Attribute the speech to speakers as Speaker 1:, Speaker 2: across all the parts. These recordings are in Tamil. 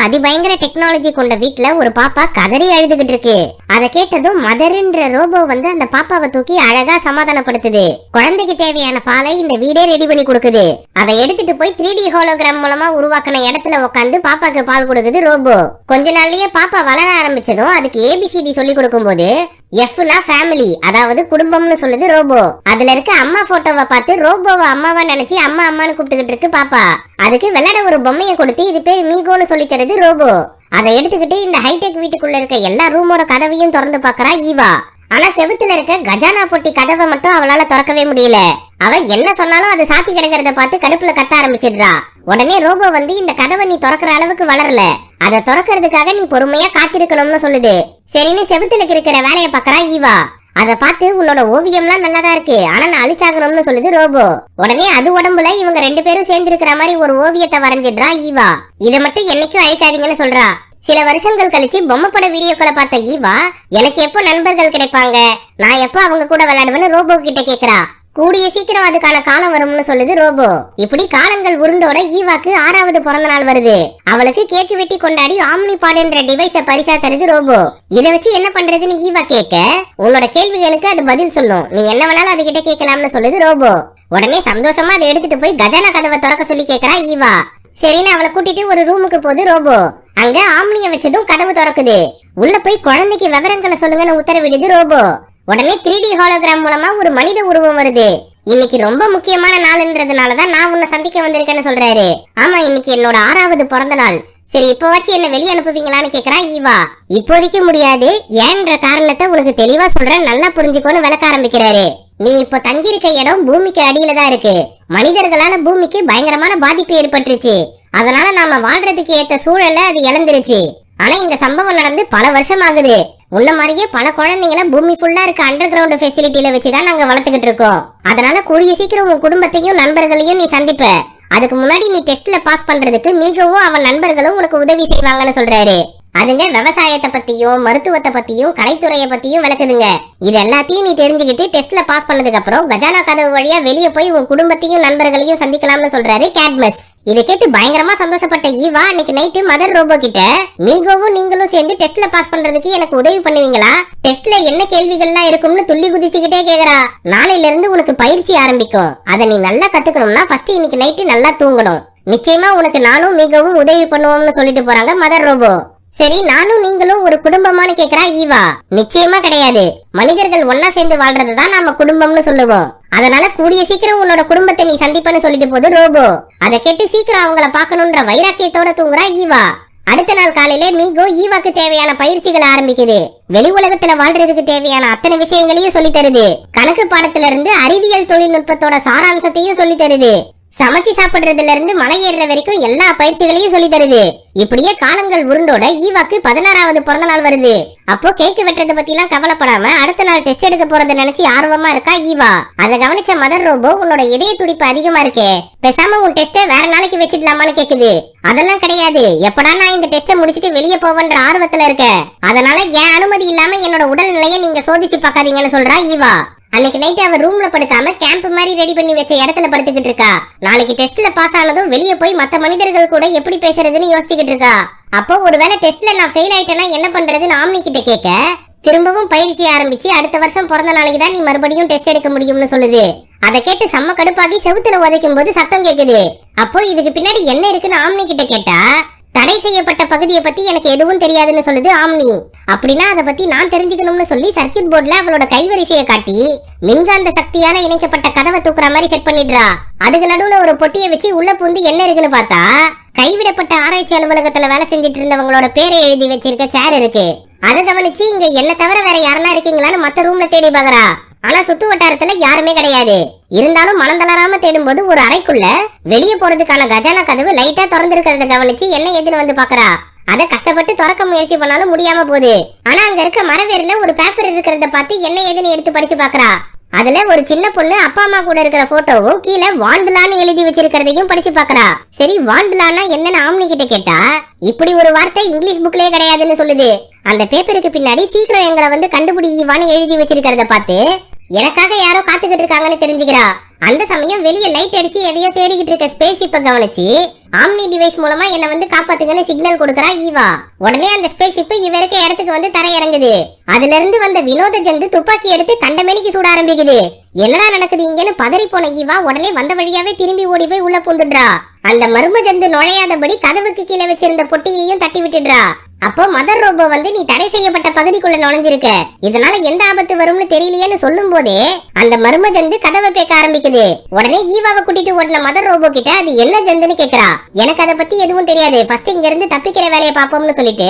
Speaker 1: அதிபயங்கர டெக்னாலஜி கொண்ட வீட்டுல ஒரு பாப்பா கதறி அழுதுகிட்டு இருக்கு. அதை கேட்டதும் மதர்ன்ற ரோபோ வந்து அந்த பாப்பாவை தூக்கி அழகா சமாதானப்படுத்துது. குழந்தைக்கு தேவையான பாலை இந்த வீடே ரெடி பண்ணி கொடுக்குது. அதை எடுத்துட்டு போய் 3D ஹோலோகிராம் மூலமா உருவாக்கின இடத்துல உட்காந்து பாப்பாக்கு பால் கொடுக்குது ரோபோ. கொஞ்ச நாள்லயே பாப்பா வளர ஆரம்பிச்சதும் அதுக்கு ABCD சொல்லி கொடுக்கும் போது Fனா ஃபேமிலி, அதாவது குடும்பம்னு சொல்லுது ரோபோ. அதுல இருக்க அம்மா போட்டோவை பார்த்து ரோபோவை அம்மாவா நினைச்சு அம்மா அம்மான்னு கூப்பிட்டுக்கிட்டு இருக்கு பாப்பா. அதுக்கு விளையாட ஒரு பொம்மையை கொடுத்து இது பேர் மீகோன்னு சொல்லி தருது ரோபோ. அதை எடுத்துக்கிட்டு இந்த ஹைடெக் வீட்டுக்குள்ள இருக்க எல்லா ரூமோட கதவையும் திறந்து பாக்குறா ஈவா. ஆனா செவுத்துல இருக்க கஜானா பொட்டி கதவை மட்டும் அவளால திறக்கவே முடியல. அவ என்ன சொன்னாலும் அது சாத்தி கிடக்கிறத பார்த்து கடுப்புல கத்த ஆரம்பிச்சிடுறா. உடனே ரோபோ வந்து இந்த கதவை நீ திறக்கிற அளவுக்கு வளரல, அதை திறக்கிறதுக்காக நீ பொறுமையா காத்திருக்கணும்னு சொல்லுது. சரின்னு செவுத்துல இருக்கிற வேலையை பாக்குறா ஈவா. அதை பார்த்து உன்னோட ஓவியம்லாம் நல்லாதான் இருக்கு, ஆனா நான் அழிச்சாகணும்னு சொல்லுது ரோபோ. உடனே அது உடம்புல இவங்க 2 பேரும் சேர்ந்து இருக்கிற மாதிரி ஒரு ஓவியத்தை வரைஞ்சிடுறா ஈவா. இதை மட்டும் என்னைக்கும் அழிக்காதீங்கன்னு சொல்றா. சில வருஷங்கள் கழிச்சு பொம்மை பட வீடியோக்களை பார்த்த ஈவா எனக்கு எப்போ நண்பர்கள் கிடைப்பாங்க, நான் எப்போ அவங்க கூட விளையாடுவேன்னு ரோபோ கிட்ட கேக்குறா. கூடிய சீக்கிரம் அதுக்கான காலம் வரும்னு சொல்லுது ரோபோ. இப்படி காலங்கள் உருண்டோட ஈவாக்கு 6வது பிறந்த நாள் வருது. அவளுக்கு கேக்கு வெட்டி கொண்டாடி ஆம்னி பாடுன்ற டிவைஸ பரிசா தருது ரோபோ. இதை வச்சு என்ன பண்றதுன்னு ஈவா கேட்க உன்னோட கேள்விகளுக்கு அது பதில் சொல்லும், நீ என்ன வேணாலும் அது கிட்ட கேட்கலாம்னு சொல்லுது ரோபோ. உடனே சந்தோஷமா அதை எடுத்துட்டு போய் கஜானா கதவை திறக்க சொல்லி கேக்குறா ஈவா. சரின்னு அவளை கூட்டிட்டு ஒரு ரூமுக்கு போகுது ரோபோ. அங்க ஆம்னிய வச்சதும் கதவு திறக்குது. உள்ள போய் குழந்தைக்கு விவரங்களை சொல்லுங்கன்னு உத்தரவிடுது ரோபோ. உடனே 3D ஹோலோகிராம் மூலமா ஒரு மனித உருவம் வருது. இன்னைக்கு ரொம்ப முக்கியமான நாள்ன்றதுனாலதான் நான் உன்னை சந்திக்க வந்திருக்கேன்னு சொல்றாரு. ஆமா, இன்னைக்கு என்னோட 6வது பிறந்த நாள். சரி, இப்போ வச்சு என்ன வெளியே அனுப்புவீங்களான்னு கேக்குறா ஈவா. இப்போதைக்கு முடியாது, ஏன்ற காரணத்தை உனக்கு தெளிவா சொல்றேன், நல்லா புரிஞ்சுக்கோன்னு விளக்க ஆரம்பிக்கிறாரு. நீ இப்போ தங்கியிருக்க இடம் பூமிக்கு அடியில தான் இருக்கு. மனிதர்களால பூமிக்கு பயங்கரமான பாதிப்பு ஏற்பட்டுருச்சு. அதனால நாம வாழ்றதுக்கு ஏத்த சூழல்ல அது இழந்துருச்சு. ஆனா இந்த சம்பவம் நடந்து பல வருஷம் ஆகுது. உன்ன மாதிரியே பல குழந்தைங்கள பூமி ஃபுல்லா இருக்க அண்டர் கிரவுண்ட் ஃபெசிலிட்டியில வச்சுதான் நாங்க வளர்த்துக்கிட்டு இருக்கோம். அதனால கூடிய சீக்கிரம் உன் குடும்பத்தையும் நண்பர்களையும் நீ சந்திப்ப. அதுக்கு முன்னாடி நீ டெஸ்ட்ல பாஸ் பண்றதுக்கு மிகவும் அவன் நண்பர்களும் உனக்கு உதவி செய்வாங்கன்னு சொல்றாரு. அதுங்க விவசாயத்தை பத்தியும் மருத்துவத்தை பத்தியும் கலைத்துறையை பத்தியும் விளக்குதுங்க. இது எல்லாத்தையும் நீ தெரிஞ்சுக்கிட்டு டெஸ்ட்ல பாஸ் பண்ணதுக்கு அப்புறம் கஜானா கதவு வழியா வெளியே போய் உன் குடும்பத்தையும் நண்பர்களையும் சந்திக்கலாம்னு சொல்றாரு கேட்மஸ். இதை கேட்டு பயங்கரமா சந்தோஷப்பட்ட ஈவா அன்னைக்கு நைட்டு மதர் ரோபோ கிட்ட மீகவும் நீங்களும் சேர்ந்து டெஸ்ட்ல பாஸ் பண்றதுக்கு எனக்கு உதவி பண்ணுவீங்களா, டெஸ்ட்ல என்ன கேள்விகள்லாம் இருக்கும்னு துள்ளி குதிச்சுக்கிட்டே கேக்குறா. நாளையில இருந்து உனக்கு பயிற்சி ஆரம்பிக்கும், அதை நீ நல்லா கத்துக்கணும்னா ஃபர்ஸ்ட் இன்னைக்கு நைட்டு நல்லா தூங்கணும். நிச்சயமா உனக்கு நானும் மிகவும் உதவி பண்ணுவோம்னு சொல்லிட்டு போறாங்க மதர் ரோபோ. சரி, நானும் நீங்களும் ஒரு குடும்பமானு கேக்குறா ஈவா. நிச்சயமா கிடையாது, மனிதர்கள் ஒன்னா சேர்ந்து வாழ்றதுதான் நாம குடும்பம்னு சொல்லுவோம். அதனால கூடிய சீக்கிரம் உன்னோட குடும்பத்தை நீ சந்திப்பன்னு சொல்லிட்டு போகுது ரோபோ. அதை கேட்டு சீக்கிரம் அவங்கள பாக்கணும்ன்ற வைராக்கியத்தோட தூங்குறா ஈவா. அடுத்த நாள் காலையில மீகோ ஈவாக்கு தேவையான பயிற்சிகளை ஆரம்பிக்குது. வெளி உலகத்துல வாழ்றதுக்கு தேவையான அத்தனை விஷயங்களையும் சொல்லி தருது. கணக்கு பாடத்துல இருந்து அறிவியல் தொழில்நுட்பத்தோட சாராம்சத்தையும் சொல்லி தருது. சமைச்சு சாப்பிடுறதுல இருந்து மலை ஏறுற வரைக்கும் எல்லா பயிற்சிகளையும் சொல்லி தருது. இப்படியே காலங்கள் உருண்டோட ஈவாக்கு 16வது பிறந்த நாள் வருது. அப்போ கேக்கு வெட்டுறத பத்தி எல்லாம் கவலைப்படாம அடுத்த நாள் டெஸ்ட் எடுக்க போறத நினைச்சு ஆர்வமா இருக்கா ஈவா. அதை கவனிச்ச மதர் ரோபோ உன்னோட இதய துடிப்பு அதிகமா இருக்கே, பேசாம உன் டெஸ்ட வேற நாளைக்கு வச்சிடலாமான்னு கேக்குது. அதெல்லாம் கிடையாது, எப்படா நான் இந்த டெஸ்ட முடிச்சிட்டு வெளியே போவன்ற ஆர்வத்துல இருக்க, அதனால என் அனுமதி இல்லாம என்னோட உடல்நிலையை நீங்க சோதிச்சு பாக்காதீங்கன்னு சொல்றா ஈவா. அன்னைக்கு நைட் அவ ரூம்ல படுக்காம கேம்ப் மாதிரி ரெடி பண்ணி வச்ச இடத்துல படுத்துக்கிட்டு இருக்கா. நாளைக்கு டெஸ்ட்ல பாஸ் ஆனதும் வெளியே போய் மத்த மனிதர்கள் கூட எப்படி பேசுறதுன்னு யோசிச்சுக்கிட்டு இருக்கா. அப்போ ஒருவேளை டெஸ்ட்ல நான் ஃபெயில் ஆயிட்டேன்னா என்ன பண்றதுன்னு ஆம்னி கிட்ட கேட்க திரும்பவும் பயிற்சி ஆரம்பிச்சு அடுத்த வருஷம் பிறந்த நாளைக்கு தான் நீ மறுபடியும் டெஸ்ட் எடுக்க முடியும்னு சொல்லுது. அதை கேட்டு செம்ம கடுப்பாகி செவுத்துல உதைக்கும் போது சத்தம் கேக்குது. அப்போ இதுக்கு பின்னாடி என்ன இருக்குன்னு ஆம்னி கிட்ட கேட்டா தடை செய்யப்பட்ட பகுதியை பத்தி எனக்கு எதுவும் தெரியாதுன்னு சொல்லுது ஆம்னி. அப்படின்னா அதை பத்தி நான் தெரிஞ்சுக்கணும்னு சொல்லி சர்க்கியூட் போர்ட்ல அவளோட கைவரிசையை காட்டி மின்காந்த சக்தியால இணைக்கப்பட்ட கதவை தூக்குற மாதிரி செட் பண்ணிடுறா. அதுக்கு நடுவுல ஒரு பொட்டியை வச்சு உள்ள பூந்து என்ன இருக்குன்னு பார்த்தா கைவிடப்பட்ட ஆராய்ச்சி அலுவலகத்துல வேலை செஞ்சுட்டு இருந்தவங்களோட பேரை எழுதி வச்சிருக்க சேர் இருக்கு. அதை கவனிச்சு இங்க என்ன தவிர வேற யாருன்னா இருக்கீங்களான்னு மத்த ரூம்ல தேடி பாக்குறா. ஆனா சுத்து வட்டாரத்துல யாருமே கிடையாது. இருந்தாலும் மனம் தளராம தேடும்போது ஒரு அறைக்குள்ள வெளியே போறதுக்கான கஜானா கதவு லைட்டா திறந்திருக்கிறத கவனிச்சு என்ன ஏதுன்னு வந்து பாக்குறா. அதை கஷ்டப்பட்டு திறக்க முயற்சி பண்ணாலும் முடியாம போகுது. ஆனா அங்க இருக்க மரவேர்ல ஒரு பேப்பர் இருக்கிறத பார்த்து என்ன ஏதுன்னு எடுத்து படிச்சு பாக்குறா. அதுல ஒரு சின்ன பொண்ணு அப்பா அம்மா கூட இருக்கிற போட்டோவும் கீழே வாண்டுலான்னு எழுதி வச்சிருக்கிறதையும் படிச்சு பாக்குறா. சரி, வாண்டுலான்னா என்னன்னு ஆம்னி கிட்ட கேட்டா இப்படி ஒரு வார்த்தை இங்கிலீஷ் புக்லயே கிடையாதுன்னு சொல்லுது. அந்த பேப்பருக்கு பின்னாடி சீக்கிரம் எங்களை வந்து கண்டுபிடிவான்னு எழுதி வச்சிருக்கிறத பார்த்து எனக்காக யாரோ காத்துக்கிட்டு இருக்காங்கன்னு தெரிஞ்சுக்கிறா. அந்த சமயம் வெளியே லைட் அடிச்சு எதையோ தேடிக்கிட்டு இருக்க ஸ்பேஸ் ஷிப்பை கவனிச்சு ஆம்னி டிவைஸ் மூலமா என்ன வந்து காப்பாத்துங்கன்னு சிக்னல் கொடுக்கறா ஈவா. உடனே அந்த ஸ்பேஸ் ஷிப் இவருக்கு இடத்துக்கு வந்து தரை இறங்குது. அதுல இருந்து வந்த வினோத ஜந்து துப்பாக்கி எடுத்து கண்டமேனிக்கு சூட ஆரம்பிக்குது. என்னடா நடக்குது இங்கன்னு பதறி போன ஈவா உடனே வந்த வழியாவே திரும்பி ஓடி போய் உள்ள பூந்துடுறா. அந்த மர்ம ஜந்து நுழையாதபடி கதவுக்கு கீழே வச்சிருந்த பொட்டியையும் தட்டி விட்டுடுறா. அப்போ மதர் ரோபோ வந்து நீ தடை செய்யப்பட்ட பகுதிக்குள்ள நுழைஞ்சிருக்க, இதனால எந்த ஆபத்து வரும்னு தெரியலையேன்னு சொல்லும் போதே அந்த மர்ம ஜந்து கதவை பேக்க ஆரம்பிக்குது. உடனே ஈவாவை கூட்டிட்டு ஓடின மதர் ரோபோ கிட்ட அது என்ன ஜந்துன்னு கேக்குறா. எனக்கு அதை பத்தி எதுவும் தெரியாது, ஃபர்ஸ்ட் இங்க இருந்து தப்பிக்கிற வேலையை பாப்போம்னு சொல்லிட்டு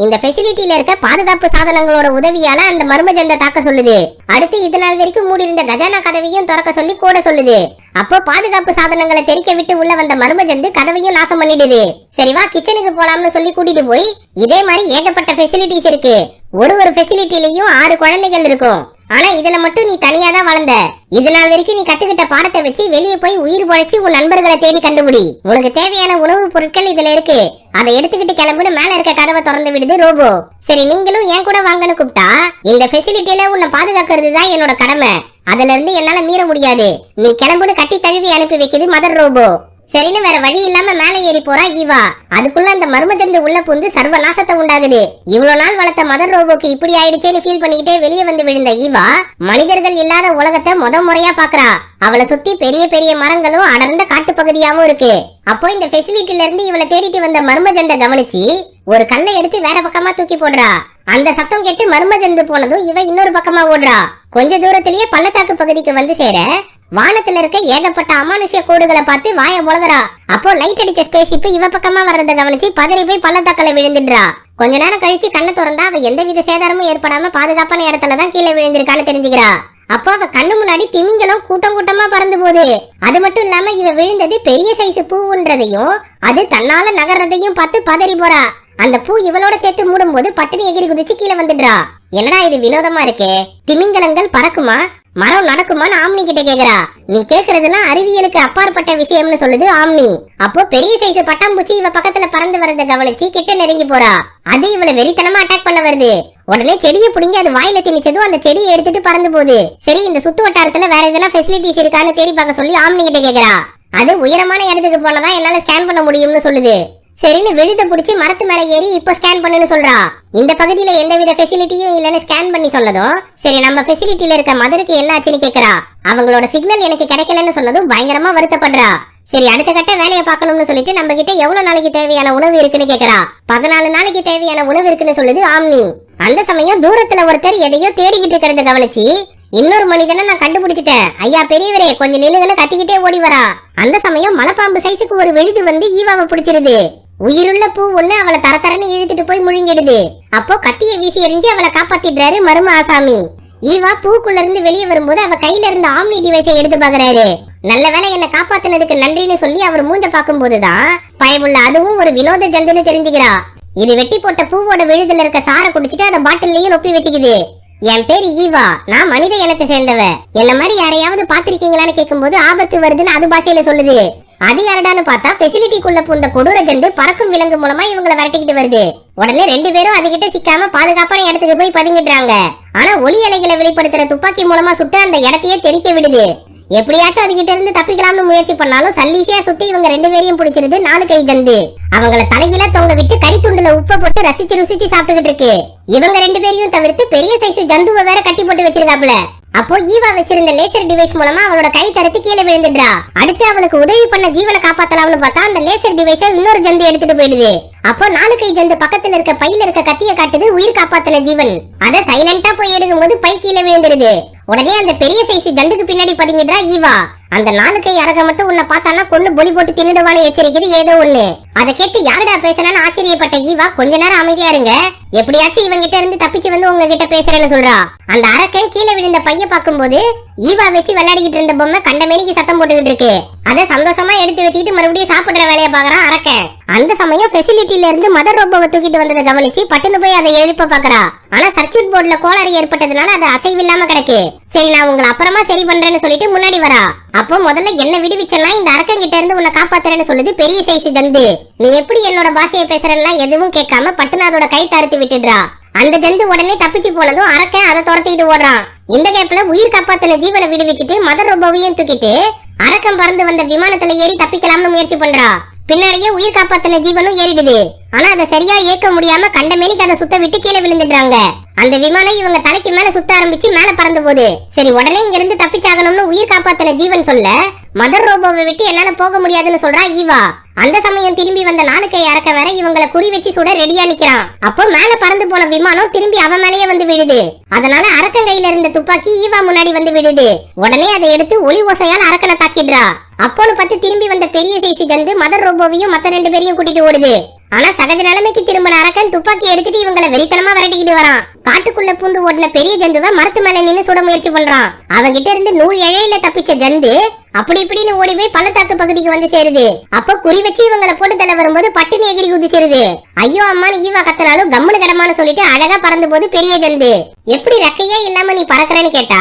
Speaker 1: இந்த ஃபெசிலிட்டில இருக்க பாதுகாப்பு சாதனங்களோட உதவியால அந்த மர்ம ஜந்தை தாக்க சொல்லுது. அடுத்து இது நாள் வரைக்கும் மூடி இருந்த கஜானா கதவையும் திறக்க சொல்லி கூட சொல்லுது. அப்போ பாதுகாப்பு சாதனங்களை தெரிக்க விட்டு உள்ள வந்த மர்ம ஜந்து கதவையும் நாசம் பண்ணிடுது. சரி வா கிச்சனுக்கு போலாம்னு சொல்லி கூட்டிட்டு போய் இதே மாதிரி ஏகப்பட்ட ஃபெசிலிட்டிஸ் இருக்கு. ஒரு ஃபெசிலிட்டிலையும் 6 குழந்தைகள் இருக்கும். ஆனா இதுல மட்டும் நீ தனியா தான் வளர்ந்த. இது நாள் வரைக்கும் நீ கத்துக்கிட்ட பாடத்தை வச்சு வெளியே போய் உயிர் பொழைச்சு உன் நண்பர்களை தேடி கண்டுபிடி. உனக்கு தேவையான உணவுப் பொருட்கள் இதுல இருக்கு, அதை எடுத்துக்கிட்டு கிளம்புன்னு மேல இருக்க கதவை திறந்து விடுது ரோபோ. சரி நீங்களும் என் கூட வாங்கன்னு கூப்பிட்டா இந்த ஃபெசிலிட்டியில உன்னை பாதுகாக்கிறது தான் என்னோட கடமை, அதுல இருந்து என்னால மீற முடியாது, நீ கிளம்புன்னு கட்டி தழுவி அனுப்பி வைக்குது மதர் ரோபோ. சரின்னு வேற வழி இல்லாம மேலே ஏறி போறா ஈவா. அதுக்குள்ள அந்த மர்மஜந்து உள்ள புந்து சர்வ நாசத்தை உண்டாகுது. இவ்வளவு நாள் வளர்த்த மதர் ரோபோக்கு இப்படி ஆயிடுச்சேன்னு ஃபீல் பண்ணிக்கிட்டே வெளியே வந்து விழுந்த ஈவா மனிதர்கள் இல்லாத உலகத்தை முறையா பாக்குறா. அவளை சுத்தி பெரிய பெரிய மரங்களும் அடர்ந்த காட்டு பகுதியாவும் இருக்கு. அப்போ இந்த ஃபெசிலிட்டில இருந்து இவளை தேடிட்டு வந்த மர்மஜந்த கவனிச்சு ஒரு கல்லை எடுத்து வேற பக்கமா தூக்கி போடுறா. அந்த சத்தம் கேட்டு மர்மஜந்து போனதும் இவ இன்னொரு பக்கமா ஓடுறா. கொஞ்ச தூரத்திலேயே பள்ளத்தாக்கு பகுதிக்கு வந்து சேர வானத்துல இருக்க ஏகப்பட்ட அமானுஷ்ய கோடுகளை பார்த்து வாய முழகுறா. அப்போ லைட் அடிச்ச ஸ்பேஸ் ஷிப் இவ பக்கமா வர்றத கவனிச்சு பதறி போய் பள்ளத்தாக்கல விழுந்துடுறா. கொஞ்ச நேரம் கழிச்சு கண்ணை திறந்தா அவ எந்தவித சேதாரமும் ஏற்படாம பாதுகாப்பான இடத்துலதான் கீழே விழுந்திருக்கான்னு தெரிஞ்சுக்கிறா. அப்போ அவ கண்ணு முன்னாடி திமிங்கலம் கூட்டம் கூட்டமா பறந்து போகுது. அது மட்டும் இல்லாம இவ விழுந்தது பெரிய சைஸ் பூவுன்றதையும் அது தன்னால நகர்றதையும் பார்த்து பதறி போறா. அந்த பூ இவளோட சேர்த்து மூடும் போது பட்டினி எகிரி குதிச்சு கீழே வந்துடுறா. என்னடா இது வினோதமா இருக்கே, திமிங்கலங்கள் பறக்குமா, மரம் நடக்குமான்னு ஆம்னி கிட்ட கேக்குறா. நீ கேக்குறதெல்லாம் அறிவியலுக்கு அப்பாற்பட்ட விஷயம்னு சொல்லுது ஆம்னி. அப்போ பெரிய சைஸ் பட்டாம்பூச்சி இவ பக்கத்துல பறந்து வரத கவனிச்சு கிட்ட நெருங்கி போறா. அது இவளை வெறித்தனமா அட்டாக் பண்ண வருது. உடனே செடியை புடிங்கி அது வாயில திணிச்சதும் அந்த செடியை எடுத்துட்டு பறந்து போகுது. சரி இந்த சுத்து வட்டாரத்துல வேற எதனா ஃபெசிலிட்டிஸ் இருக்கான்னு தேடி பார்க்க சொல்லி ஆம்னி கிட்ட கேக்குறா. அது உயரமான இடத்துக்கு போனதான் என்னால ஸ்கேன் பண்ண முடியும்னு சொல்லுது. சரின்னு விழுத புடிச்சு மரத்து மேல ஏறி இப்ப ஸ்கேன் பண்ணுன்னு சொல்றா. இந்த பகுதியில எந்தவித ஃபெசிலிட்டியும் இல்லன்னு ஸ்கேன் பண்ணி சொன்னதும் சரி நம்ம ஃபெசிலிட்டில இருக்க மதருக்கு என்ன ஆச்சுன்னு கேக்குறா. அவங்களோட சிக்னல் எனக்கு கிடைக்கலன்னு சொன்னதும் பயங்கரமா வருத்தப்படுறா. சரி அடுத்த கட்ட வேலையை பார்க்கணும்னு சொல்லிட்டு நம்ம கிட்ட எவ்வளவு நாளைக்கு தேவையான உணவு இருக்குன்னு கேக்குறா. 14 நாளைக்கு தேவையான உணவு இருக்குன்னு சொல்லுது ஆம்னி. அந்த சமயம் தூரத்துல ஒருத்தர் எதையோ தேடிக்கிட்டு இருக்கிறத கவனிச்சு இன்னொரு மனிதனை நான் கண்டுபிடிச்சிட்டேன் ஐயா பெரியவரே கொஞ்சம் நிலுங்கன்னு கத்திக்கிட்டே ஓடி வரா. அந்த சமயம் மலைப்பாம்பு சைஸுக்கு ஒரு விழுது வந்து ஈவாவை பிடிச்சிருது. உயிருள்ள பூ ஒண்ணு அவளை தரத்தரன்னு இழுத்துட்டு போய் முழுங்கிடுது. அப்போ கத்திய வீசி எறிஞ்சு அவளை காப்பாத்திடுறாரு மரும ஆசாமி. ஈவா பூக்குள்ள இருந்து வெளியே வரும்போது அவ கையில இருந்த ஆம்னி டிவைஸை எடுத்து பாக்குறாரு. நல்ல வேளை என்ன காப்பாத்தினதுக்கு நன்றின்னு சொல்லி அவர் மூஞ்ச பார்க்கும் போதுதான் பயமுள்ள அதுவும் ஒரு வினோத ஜந்துன்னு தெரிஞ்சுக்கிறா. இது வெட்டி போட்ட பூவோட விழுதுல இருக்க சாரை குடிச்சிட்டு அதை பாட்டிலையும் ரொப்பி வச்சுக்குது. என் பேரு ஈவா, நான் மனித இனத்தை சேர்ந்தவ, என்ன மாதிரி யாரையாவது பாத்திருக்கீங்களான்னு கேட்கும் போது ஆபத்து வருதுன்னு அது பாஷையில சொல்லுது. அது யாரடான்னு பார்த்தா ஃபெசிலிட்டிக்குள்ள பூந்த கொடூர ஜந்து பறக்கும் விலங்கு மூலமா இவங்களை விரட்டிக்கிட்டு வருது. உடனே 2 பேரும் அதுகிட்ட சிக்காம பாதுகாப்பான இடத்துக்கு போய் பதுங்கிடுறாங்க. ஆனா ஒலி அலைகளை வெளிப்படுத்துற துப்பாக்கி மூலமா சுட்டு அந்த இடத்தையே தெறிக்க விடுது. எப்படியாச்சும் அதுகிட்ட இருந்து தப்பிக்கலாம்னு முயற்சி பண்ணாலும் சல்லீசியா சுட்டு இவங்க 2 பேரையும் பிடிச்சிருது 4 கை ஜந்து. அவங்கள தலையில தொங்க விட்டு கறித்துண்டுல உப்பை போட்டு ரசிச்சு ருசிச்சு சாப்பிட்டுக்கிட்டு இருக்கு. இவங்க 2 பேரையும் தவிர்த்து பெரிய சைஸ் ஜந்துவை வேற கட்டி போட்டு வச்சிருக்காப்ல. அப்போ ஈவா வச்சிருந்த லேசர் டிவைஸ் மூலமா அவளோட கை தரத்து கீழே விழுந்துடுறா. அடுத்து அவளுக்கு உதவி பண்ண ஜீவனை காப்பாத்தலாம்னு பார்த்தா அந்த லேசர் டிவைஸை இன்னொரு ஜந்து எடுத்துட்டு போயிடுது. அப்போ 4 கை ஜந்து பக்கத்துல இருக்க பையில இருக்க கத்திய காட்டுது உயிர் காப்பாத்தின ஜீவன். அத சைலண்டா போய் எடுக்கும் போது பை கீழே விழுந்துருது. உடனே அந்த பெரிய சைஸ் ஜந்துக்கு பின்னாடி பதுங்கிடுறா ஈவா. அந்த 4 கை அரக மட்டும் உன்னை பார்த்தானா கொண்டு பொலி போட்டு தின்னுடுவான்னு எச்சரிக்கிறது ஏதோ ஒண்ணு. அதை கேட்டு யாருடா பேசுறான்னு ஆச்சரியப்பட்ட ஈவா கொஞ்ச நேரம் அமைதியா இருங்க, எப்படியாச்சும் இவங்க கிட்ட இருந்து தப்பிச்சு வந்து உங்ககிட்ட பேசுறேன்னு சொல்றா. அந்த அரக்கன் கீழே விழுந்த பைய பார்க்கும்போது ஈவா வச்சு விளையாடிக்கிட்டு இருந்த பொம்மை கண்டமேனிக்கு சத்தம் போட்டுக்கிட்டு இருக்கு. அதை சந்தோஷமா எடுத்து வச்சுக்கிட்டு மறுபடியும் சாப்பிடுற வேலையை பாக்குறான் அரக்கன். அந்த சமயம் ஃபெசிலிட்டில இருந்து மதர் ரோபோவை தூக்கிட்டு வந்ததை கவனிச்சு பட்டுன்னு போய் அதை எழுப்ப பாக்குறா. ஆனா சர்க்யூட் போர்டுல கோளாறு ஏற்பட்டதுனால அது அசைவில்லாம கிடக்கு. சரி நான் உங்களை அப்புறமா சரி பண்றேன்னு சொல்லிட்டு முன்னாடி வரா. அப்போ முதல்ல என்ன விடுவிச்சனா இந்த அரக்கன் கிட்ட இருந்து உன்னை காப்பாத்துறேன்னு சொல்லுது பெரிய சைஸ் ஜந்து. நீ எப்படி என்னோட பாஷையை பேசுறேன்னா எதுவும் கேட்காம பட்டுன்னு அதோட கை தடுத்து விட்டுடுறா. அந்த ஜந்து உடனே தப்பிச்சு போனதும் அரக்கன் அதை துரத்திட்டு ஓடுறான். இந்த கேப்ல உயிர் காப்பாத்தின ஜீவனை விடுவிச்சுட்டு மதர் ரோபோவையும் தூக்கிட்டு அரக்கன் பறந்து வந்த விமானத்துல ஏறி தப்பிக்கலாம்னு முயற்சி பண்றா. பின்னாடியே உயிர் காப்பாத்தின ஜீவனும் ஏறிடுது. ஆனா அதை சரியா ஏற்க முடியாம கண்டமேனிக்கு அதை சுத்த விட்டு கீழே விழுந்துடுறாங்க. அந்த விமானம் இவங்க தலைக்கு மேல சுத்த ஆரம்பிச்சு மேல பறந்து போகுது. சரி உடனே இங்க இருந்து தப்பிச்சாகணும்னு உயிர் காப்பாத்தின ஜீவன் சொல்ல மதர் ரோபோவை விட்டு என்னால போக முடியாதுன்னு சொல்றா ஈவா. அந்த சமயம் திரும்பி வந்த 4 கை அரக்க வேற இவங்களை குறி வச்சு சுட ரெடியா நிக்கிறான். அப்போ மேல பறந்து போன விமானம் திரும்பி அவன் மேலேயே வந்து விழுது. அதனால அரக்கன் கையில இருந்த துப்பாக்கி ஈவா முன்னாடி வந்து விழுது. உடனே அதை எடுத்து ஒளி ஓசையால் அரக்கனை தாக்கிடுறா. அப்போன்னு பார்த்து திரும்பி வந்த பெரிய சைசி ஜந்து மதர் ரோபோவையும் மத்த 2 பேரையும் கூட்டிட்டு ஓடுது. ஆனா சகஜ நிலைமைக்கு திரும்பின அரக்கன் துப்பாக்கி எடுத்துட்டு இவங்களை வெறித்தனமா விரட்டிக்கிட்டு வரான். காட்டுக்குள்ள பூந்து ஓடின பெரிய ஜந்துவை மரத்து மேல நின்னு சுட முயற்சி பண்றான். அவங்கிட்ட இருந்து 100 இழையில தப்பிச்ச ஜந்து அப்படி இப்படின்னு ஓடி போய் பள்ளத்தாக்கு பகுதிக்கு வந்து சேருது. அப்ப குறி வச்சு இவங்களை போட்டு தள்ள வரும்போது பட்டுன்னு எகிரி குதிச்சிருது. ஐயோ அம்மான்னு ஈவா கத்தனாலும் கம்முனு கடமான்னு சொல்லிட்டு அழகா பறந்து போது பெரிய ஜந்து. எப்படி ரெக்கையே இல்லாம நீ பறக்கறன்னு கேட்டா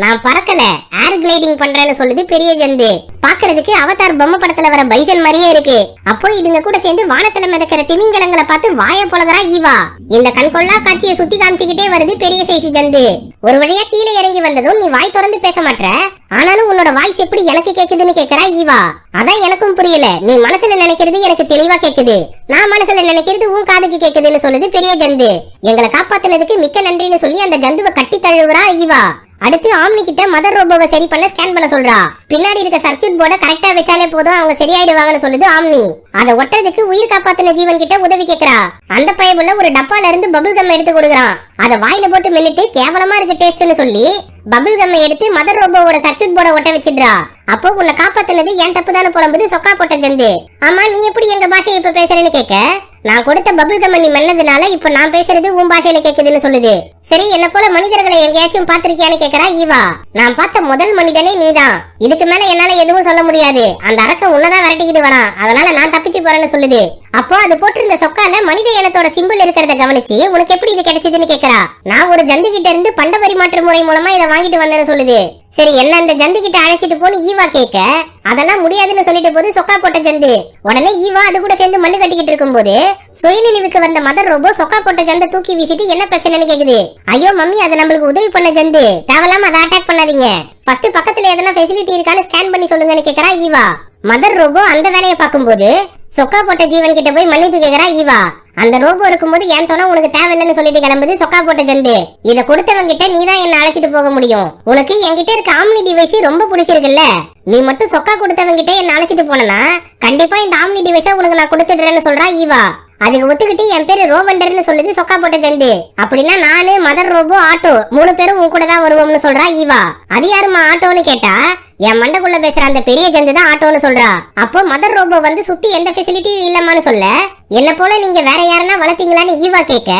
Speaker 1: நான் பறக்கல ஏர் கிளைடிங் பண்றேன்னு சொல்லுது பெரிய ஜந்து. பாக்குறதுக்கு அவதார் பொம்மை படத்துல வர பைசன் மாதிரியே இருக்கு. அப்போ இதுங்க கூட சேர்ந்து வானத்துல மிதக்கிற திமிங்கலங்களை பார்த்து வாய பொழகிறா ஈவா. இந்த கண்கொள்ளா காட்சியை சுத்தி காமிச்சுக்கிட்டே வருது பெரிய சைஸ் ஜந்து. ஒரு வழியா கீழே இறங்கி வந்ததும் நீ வாய் திறந்து பேச மாட்ற, ஆனாலும் உன்னோட வாய்ஸ் எப்படி எனக்கு கேக்குதுன்னு கேக்குறா ஈவா. அதான் எனக்கும் புரியல, நீ மனசுல நினைக்கிறது எனக்கு தெளிவா கேக்குது, நான் மனசுல நினைக்கிறது உன் காதுக்கு கேக்குதுன்னு சொல்லுது பெரிய ஜந்து. எங்களை காப்பாத்தினதுக்கு மிக்க நன்றின்னு சொல்லி அந்த ஜந்துவை கட்டி தழுவுறா ஈவா. அடுத்து ஆம்னி கிட்ட மதர் ரோபோவை சரி பண்ண ஸ்கேன் பண்ண சொல்றா. பின்னாடி இருக்க சர்க்யூட் போர்டை கரெக்டா வச்சாலே போதும் அவங்க சரியாயிடுவாங்கன்னு சொல்லுது ஆம்னி. அதை ஒட்டுறதுக்கு உயிர் காப்பாத்தின ஜீவன் கிட்ட உதவி கேக்குறா. அந்த பையபுள்ள ஒரு டப்பால இருந்து பபிள் கம் எடுத்து கொடுக்குறான். அதை வாயில போட்டு மின்னுட்டு கேவலமா இருக்கு டேஸ்ட்னு சொல்லி பபிள் கம்மை எடுத்து மதர் ரோபோவோட சர்க்யூட் போர்டை ஒட்ட வச்சிடுறா. அப்போ உன்னை காப்பாத்தினது என் தப்பு தானே புலம்புது சொக்கா போட்ட ஜந்து. ஆமா நீ எப்படி எங்க பாஷையை இப்ப பேசுறேன்னு கேட்க நான் கொடுத்த பபிள் கம் நீ மன்னதுனால இப்ப நான் பேசுறது உன் பாஷையில கேக்குதுன்னு சொல்லுது. சரி என்ன போல மனிதர்களை எங்கேயாச்சும் பாத்திருக்கியான்னு கேக்குறா ஈவா. நான் பார்த்த முதல் மனிதனே நீதான், இதுக்கு மேல என்னால எதுவும் சொல்ல முடியாது, அந்த அரக்க உன்னதான் விரட்டிக்கிட்டு வரான், அதனால நான் தப்பிச்சு போறேன்னு சொல்லுது. அப்போ அது போட்டிருந்த சொக்கால மனித இனத்தோட சிம்பிள் இருக்கிறத கவனிச்சு உனக்கு எப்படி இது கிடைச்சதுன்னு கேக்குறா. நான் ஒரு ஜந்து கிட்ட இருந்து பண்ட பரிமாற்ற முறை மூலமா இதை வாங்கிட்டு வந்தேன்னு சொல்லுது. சரி என்ன அந்த ஜந்து கிட்ட அழைச்சிட்டு போன்னு ஈவா கேட்க அதெல்லாம் முடியாதுன்னு சொல்லிட்டு போது சொக்கா போட்ட ஜந்து. உடனே ஈவா அது கூட சேர்ந்து மல்லு கட்டிக்கிட்டு இருக்கும் போது சுயநினைவுக்கு வந்த மதர் ரோபோ சொக்கா போட்ட ஜந்த தூக்கி வீசிட்டு என்ன பிரச்சனைன்னு கேக்குது. ஐயோ மம்மி அது நம்மளுக்கு உதவி பண்ண ஜந்து, தேவலாம அதை அட்டாக் பண்ணாதீங்க, ஃபர்ஸ்ட் பக்கத்துல எதனா ஃபெசிலிட்டி இருக்கான்னு ஸ்கேன் பண்ணி சொல்லுங்கன்னு கேக்குறா ஈவா. மதர் ரோபோ அந்த வேலையை பார்க்கும்போது சொக்கா போட்ட ஜீவன் கிட்ட போய் மன்னிப்பு கேக்குறா ஈவா. அந்த ரோபோ இருக்கும்போது என் துணை உனக்கு தேவையில்லைன்னு சொல்லிட்டு கிளம்புது சொக்கா போட்ட ஜந்து. இதை கொடுத்தவன் கிட்ட நீ தான் என்ன அழைச்சிட்டு போக முடியும், உனக்கு என்கிட்ட இருக்க ஆம்னி டிவைஸ் ரொம்ப பிடிச்சிருக்குல்ல, நீ மட்டும் சொக்கா கொடுத்தவன் கிட்ட என்ன அழைச்சிட்டு போனா கண்டிப்பா இந்த ஆம்னி டிவைஸை உனக்கு நான் கொடுத்துடுறேன்னு சொல்றா ஈவா. அதுக்கு ஒத்துக்கிட்டு என் பேரு ரோவண்டர்னு சொல்லுது சொக்கா போட்ட ஜந்து. அப்படின்னா நானு மதர் ரோபோ ஆட்டோ 3 பேரும் உன் கூட தான் வருவோம்னு சொல்றா ஈவா. அது யாருமா ஆட்டோன்னு கேட்டா என் மண்டக்குள்ள பேசுற அந்த பெரிய ஜந்து தான் ஆட்டோன்னு சொல்றா. அப்போ மதர் ரோபோ வந்து சுத்தி எந்த ஃபெசிலிட்டியும் இல்லமான்னு சொல்ல என்ன போல நீங்க வேற யாருன்னா வளர்த்தீங்களான்னு ஈவா கேட்க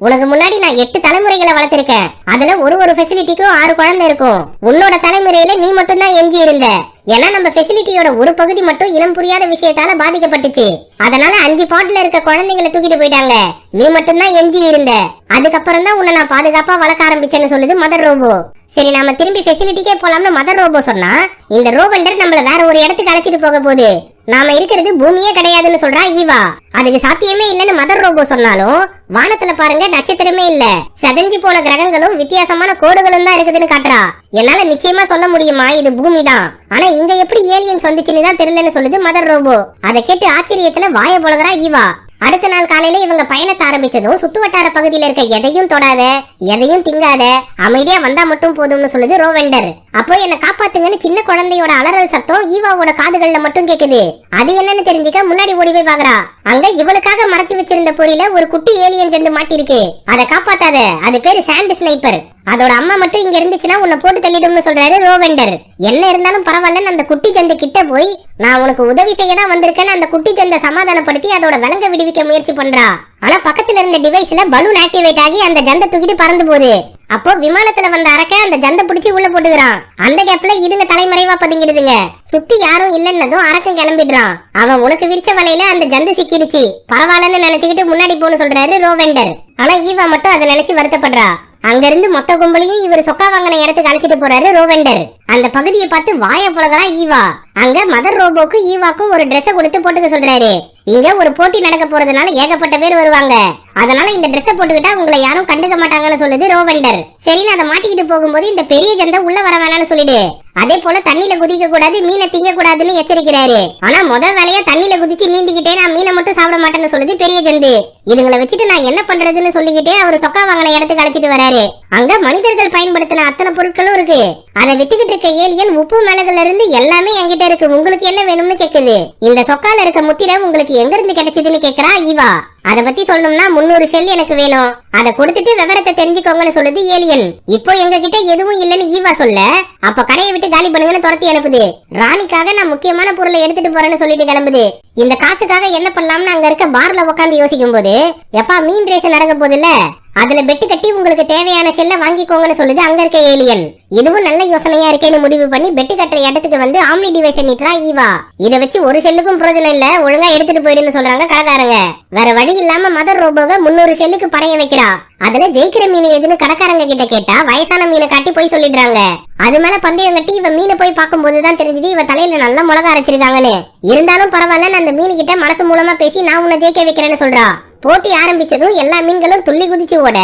Speaker 1: உனக்கு முன்னாடி நான் 8 தலைமுறைகளை வளர்த்திருக்கேன், அதுல ஒரு ஃபெசிலிட்டிக்கும் 6 குழந்தை இருக்கும், உன்னோட தலைமுறையில நீ மட்டும் தான் எஞ்சி இருந்த, ஏன்னா நம்ம ஃபெசிலிட்டியோட ஒரு பகுதி மட்டும் இனம் புரியாத விஷயத்தால பாதிக்கப்பட்டுச்சு, அதனால 5 பாட்ல இருக்க குழந்தைங்களை தூக்கிட்டு போயிட்டாங்க, நீ மட்டும் தான் எஞ்சி இருந்த, அதுக்கப்புறம் தான் உன்னை நான் பாதுகாப்பா வளர்க்க ஆரம்பிச்சேன்னு சொல்லுது மதர் ரோபோ. சரி நாம திரும்பி ஃபெசிலிட்டிக்கே போலாம்னு மதர் ரோபோ சொன்னா இந்த ரோவண்டர் நம்மள வேற ஒரு இடத்துக்கு அழைச்சிட்டு போக போகுது, நாம இருக்கிறது பூமியே கிடையாதுன்னு சொல்றா ஈவா. அதுக்கு சாத்தியமே இல்லைன்னு மதர் ரோபோ சொன்னாலும் வானத்துல பாருங்க நட்சத்திரமே இல்ல, செதஞ்சு போன கிரகங்களும் வித்தியாசமான கோடுகளும் தான் இருக்குதுன்னு காட்டுறா. என்னால நிச்சயமா சொல்ல முடியுமா இது பூமி தான், ஆனா இங்க எப்படி ஏலியன்ஸ் வந்துச்சுன்னு தான் தெரியலன்னு சொல்லுது மதர் ரோபோ. அதை கேட்டு ஆச்சரியத்துல வாய பொழகிறா ஈவா. அடுத்த நாள் காலையில இவங்க பயணத்தை ஆரம்பிச்சதும் சுத்து வட்டார பகுதியில இருக்க எதையும் தொடாத எதையும் திங்காத அமைதியா வந்தா மட்டும் போதும்னு சொல்லுது ரோவெண்டர். அப்போ என்ன காப்பாத்துங்கன்னு சின்ன குழந்தையோட அலறல் சத்தம் ஈவாவோட காதுகள்ல மட்டும் கேக்குது. அது என்னன்னு தெரிஞ்சுக்க முன்னாடி ஓடி போய் பாக்குறா. அங்க இவளுக்காக மறைச்சு வச்சிருந்த பொறியில ஒரு குட்டி ஏலியன் ஜந்து மாட்டிருக்கு, அதை காப்பாத்தாத, அது பேரு சாண்ட் ஸ்னைப்பர், அதோட அம்மா மட்டும் இங்க இருந்துச்சுன்னா உன்னை போட்டு தள்ளிடும்னு சொல்றாரு ரோவெண்டர். என்ன இருந்தாலும் பரவாயில்லன்னு அந்த குட்டி ஜந்து கிட்ட போய் நான் உனக்கு உதவி செய்ய தான் வந்திருக்கேன்னு அந்த குட்டி ஜந்த சமாதானப்படுத்தி அதோட விலங்க விடுவிக்க முயற்சி பண்றா. ஆனா பக்கத்துல இருந்த டிவைஸ்ல பலூன் ஆக்டிவேட் ஆகி அந்த ஜந்த தூக்கிட்டு பறந்து போகுது. அப்போ விமானத்துல வந்த அரக்க அந்த ஜந்த பிடிச்சி உள்ள போட்டுக்கிறான். அந்த கேப்ல இதுங்க தலைமறைவா பதுங்கிடுதுங்க. சுத்தி யாரும் இல்லன்னதும் அரக்கன் கிளம்பிடுறான். அவன் உனக்கு விரிச்ச வலையில அந்த ஜந்து சிக்கிடுச்சு, பரவாயில்லன்னு நினைச்சுக்கிட்டு முன்னாடி போன்னு சொல்றாரு ரோவெண்டர். ஆனா ஈவா மட்டும் அதை நினைச்சு வருத்தப்படுறா. அங்க இருந்து மொத்த கும்பலையும் இவர் சொக்கா வாங்கின இடத்துக்கு அழைச்சிட்டு போறாரு ரோவெண்டர். அந்த பகுதியை பார்த்து வாய புலகரா ஈவா. அங்க மதர் ரோபோக்கு ஈவாக்கும் ஒரு Dress கொடுத்து போட்டுக்க சொல்றாரு. இங்க ஒரு போட்டி நடக்க போறதுனால ஏகப்பட்ட பேர் வருவாங்க. அதனால இந்த ட்ரெஸ் போட்டுக்கிட்டா உங்களை யாரும் கண்டுக்க மாட்டாங்கன்னு சொல்லுது ரோவெண்டர். சரின்னு அதை மாட்டிக்கிட்டு போகும்போது இந்த பெரிய ஜந்தை உள்ள வர வேணாம்னு சொல்லிடு. அதே போல தண்ணியில குதிக்க கூடாது, மீனை திங்க கூடாதுன்னு எச்சரிக்கிறாரு. ஆனா முதல் வேலையா தண்ணியில குதிச்சு நீந்திக்கிட்டே நான் மீனை மட்டும் சாப்பிட மாட்டேன்னு சொல்லுது பெரிய ஜந்து. இதுங்களை வச்சுட்டு நான் என்ன பண்றதுன்னு சொல்லிக்கிட்டே அவர் சொக்கா வாங்கின இடத்துக்கு அழைச்சிட்டு வராரு. அங்க மனிதர்கள் பயன்படுத்தின அத்தனை பொருட்களும் இருக்கு. அதை வித்துக்கிட்டு இருக்க ஏலியன் உப்பு மிளகுல இருந்து எல்லாமே என்கிட்ட இருக்கு, உங்களுக்கு என்ன வேணும்னு கேக்குது. இந்த சொக்கால இருக்க முத்திரை உங்களுக்கு எங்க இருந்து கிடைச்சதுன்னு கேக்குறா ஈவா. அத பத்தி சொல்லணும்னா 300 ஷெல் எனக்கு வேணும், அதை கொடுத்துட்டு விவரத்தை தெரிஞ்சுக்கோங்கன்னு சொல்லுது ஏலியன். இப்போ எங்க கிட்ட எதுவும் இல்லன்னு ஈவா சொல்ல, அப்ப கடையை விட்டு காலி பண்ணுங்கன்னு துரத்தி அனுப்புது. ராணிக்காக நான் முக்கியமான பொருளை எடுத்துட்டு போறேன்னு சொல்லிட்டு கிளம்புது. இந்த காசுக்காக என்ன பண்ணலாம்னு அங்க இருக்க பார்ல உட்காந்து யோசிக்கும் போது, எப்பா மீன் ரேஸ் நடக்க போதில்ல, அதுல பெட்டு கட்டி உங்களுக்கு தேவையான ஷெல்ல வாங்கிக்கோங்கன்னு சொல்லுது அங்க இருக்க ஏலியன். இதுவும் நல்ல யோசனையா இருக்கேன்னு முடிவு பண்ணி பெட்டு கட்டுற இடத்துக்கு வந்து ஆம்னி டிவைஸ் நீட்டுறா ஈவா. இத வச்சு ஒரு ஷெல்லுக்கும் பிரயோஜனம் இல்ல, ஒழுங்கா எடுத்துட்டு போயிடுன்னு சொல்றாங்க கடைக்காரங்க. வேற வழி இல்லாம மதர் ரோபோவை 300 ஷெல்லுக்கு படைய வைக்கிறா. அதுல ஜெயிக்கிற மீன் எதுன்னு கடைக்காரங்க கிட்ட கேட்டா வயசான மீனை காட்டி போய் சொல்லிடுறாங்க. அது மேல பந்தயம் கட்டி இவ மீனை போய் பார்க்கும் போதுதான் தெரிஞ்சது இவ தலையில நல்லா மிளகா அரைச்சிருக்காங்கன்னு. இருந்தாலும் பரவாயில்ல, அந்த மீன் கிட்ட மனசு மூலமா பேசி நான் உன்னை ஜெயிக்க வைக்கிறேன்னு சொல்றா. போட்டி ஆரம்பிச்சதும் எல்லா மீன்களும் துள்ளி குதிச்சு ஓட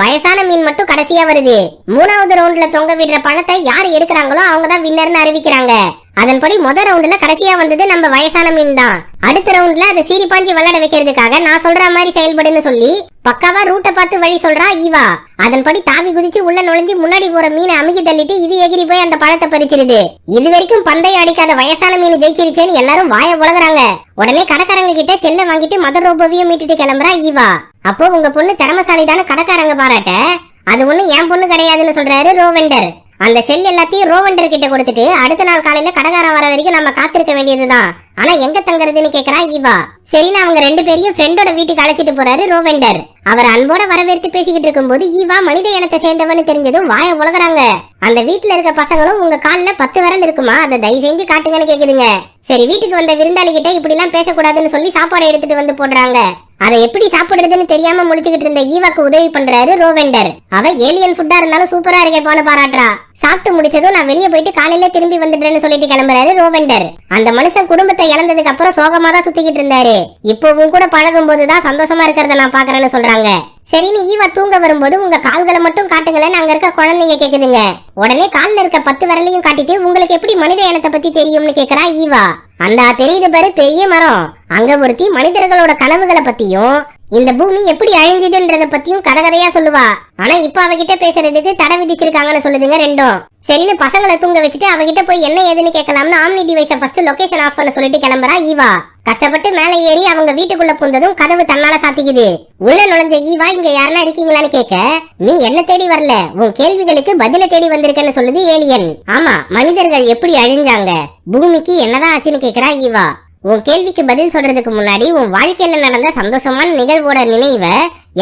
Speaker 1: வயசான மீன் மட்டும் கடைசியா வருது. 3வது ரவுண்ட்ல தொங்க விடுற பழத்தை யாரு எடுக்கிறாங்களோ அவங்கதான் வின்னர்னு அறிவிக்கிறாங்க. அதன்படி முதல் ரவுண்ட்ல கடைசியா வந்தது நம்ம வயசான மீன் தான். அடுத்த ரவுண்ட்ல அதை சீரி பாஞ்சி விளையாட வைக்கிறதுக்காக நான் சொல்ற மாதிரி செயல்படுன்னு சொல்லி பக்காவா ரூட்டை பார்த்து வழி சொல்றா ஈவா. அதன்படி தாவி குதிச்சு உள்ள நுழைஞ்சு முன்னாடி போற மீனை அமுக்கி தள்ளிட்டு இது எகிரி போய் அந்த பழத்தை பறிச்சிருது. இது வரைக்கும் பந்தயம் அடிக்காத வயசான மீன் ஜெயிச்சிருச்சேன்னு எல்லாரும் வாய உலகுறாங்க. உடனே கடைக்காரங்க கிட்ட செல்ல வாங்கிட்டு மதர் ரோபோவையும் மீட்டுட்டு கிளம்புறா ஈவா. அப்போ உங்க பொண்ணு திறமசாலிதான கடைக்காரங்க பாராட்ட, அது ஒண்ணு என் பொண்ணு கிடையாதுன்னு சொல்றாரு ரோவெண்டர். அந்த ஷெல் எல்லாத்தையும் ரோவெண்டர் கிட்ட கொடுத்துட்டு அடுத்த நாள் காலையில கடைக்காரன் வர வரைக்கும் நம்ம காத்திருக்க வேண்டியதுதான். ஆனா எங்க தங்குறதுன்னு கேக்குறா ஈவா. சரின்னு அவங்க 2 பேரையும் ஃப்ரெண்டோட வீட்டுக்கு அழைச்சிட்டு போறாரு ரோவெண்டர். அவர் அன்போட வரவேற்று பேசிக்கிட்டு இருக்கும் போது ஈவா மனித இனத்தை சேர்ந்தவன்னு தெரிஞ்சதும் வாய உலகுறாங்க. அந்த வீட்டுல இருக்க பசங்களும் உங்க கால்ல 10 விரல் இருக்குமா, அதை தயவு செஞ்சு காட்டுங்கன்னு கேக்குதுங்க. சரி, வீட்டுக்கு வந்த விருந்தாளி கிட்ட இப்படி எல்லாம் பேசக்கூடாதுன்னு சொல்லி சாப்பாடு எடுத்துட்டு வந்து போடுறாங்க. அதை எப்படி சாப்பிடுறதுன்னு தெரியாம முடிச்சுக்கிட்டு இருந்த ஈவாக்கு உதவி பண்றாரு ரோவெண்டர். அவ ஏலியன் ஃபுட்டா இருந்தாலும் சூப்பரா இருக்கேப்பான்னு பாராட்டுறா. சாப்பிட்டு முடிச்சதும் நான் வெளியே போயிட்டு காலையில திரும்பி வந்துடுறேன்னு சொல்லிட்டு கிளம்புறாரு ரோவெண்டர். அந்த மனுஷன் குடும்பத்தை இழந்ததுக்கு அப்புறம் சோகமா தான் சுத்திக்கிட்டு இருந்தாரு. இப்பவும் கூட பழகும் போதுதான் சந்தோஷமா இருக்கிறத நான் பாக்குறேன்னு சொல்றாங்க. சரின்னு ஈவா தூங்க வரும்போது உங்க கால்களை மட்டும் காட்டுங்களேன்னு அங்க இருக்க குழந்தைங்க கேக்குதுங்க. உடனே கால்ல இருக்க 10 விரலையும் காட்டிட்டு உங்களுக்கு எப்படி மனித இனத்தை பத்தி தெரியும்னு கேக்குறா ஈவா. அந்த தெரியுது பாரு பெரிய மரம், அங்க ஒருத்தி மனிதர்களோட கனவுகளை பத்தியும் இந்த பூமி எப்படி அழிஞ்சதுன்றத பத்தியும் கதையா சொல்லுவா. ஆனா இப்ப அவகிட்ட பேசுறதுக்கு தடை விதிச்சிருக்காங்கன்னு சொல்லுதுங்க ரெண்டும். சரின்னு பசங்களை தூங்க வச்சுட்டு அவகிட்ட போய் என்ன ஏதுன்னு கேட்கலாம்னு ஆம்னி டிவைஸை ஃபர்ஸ்ட் லொகேஷன் ஆஃப் பண்ண சொல்லிட்டு கிளம்புறா ஈவா. கஷ்டப்பட்டு மேலே ஏறி அவங்க வீட்டுக்குள்ள புந்ததும் கதவு தன்னால சாத்திக்குது. உள்ள நுழைஞ்ச ஈவா இங்க யாருன்னா இருக்கீங்களான்னு கேட்க, நீ என்ன தேடி வரல, உன் கேள்விகளுக்கு பதில தேடி வந்திருக்கன்னு சொல்லுது ஏலியன். ஆமா, மனிதர்கள் எப்படி அழிஞ்சாங்க, பூமிக்கு என்னதான் ஆச்சுன்னு கேக்குறா ஈவா. உன் கேள்விக்கு பதில் சொல்றதுக்கு முன்னாடி உன் வாழ்க்கையில நடந்த சந்தோஷமான நிகழ்வோட நினைவை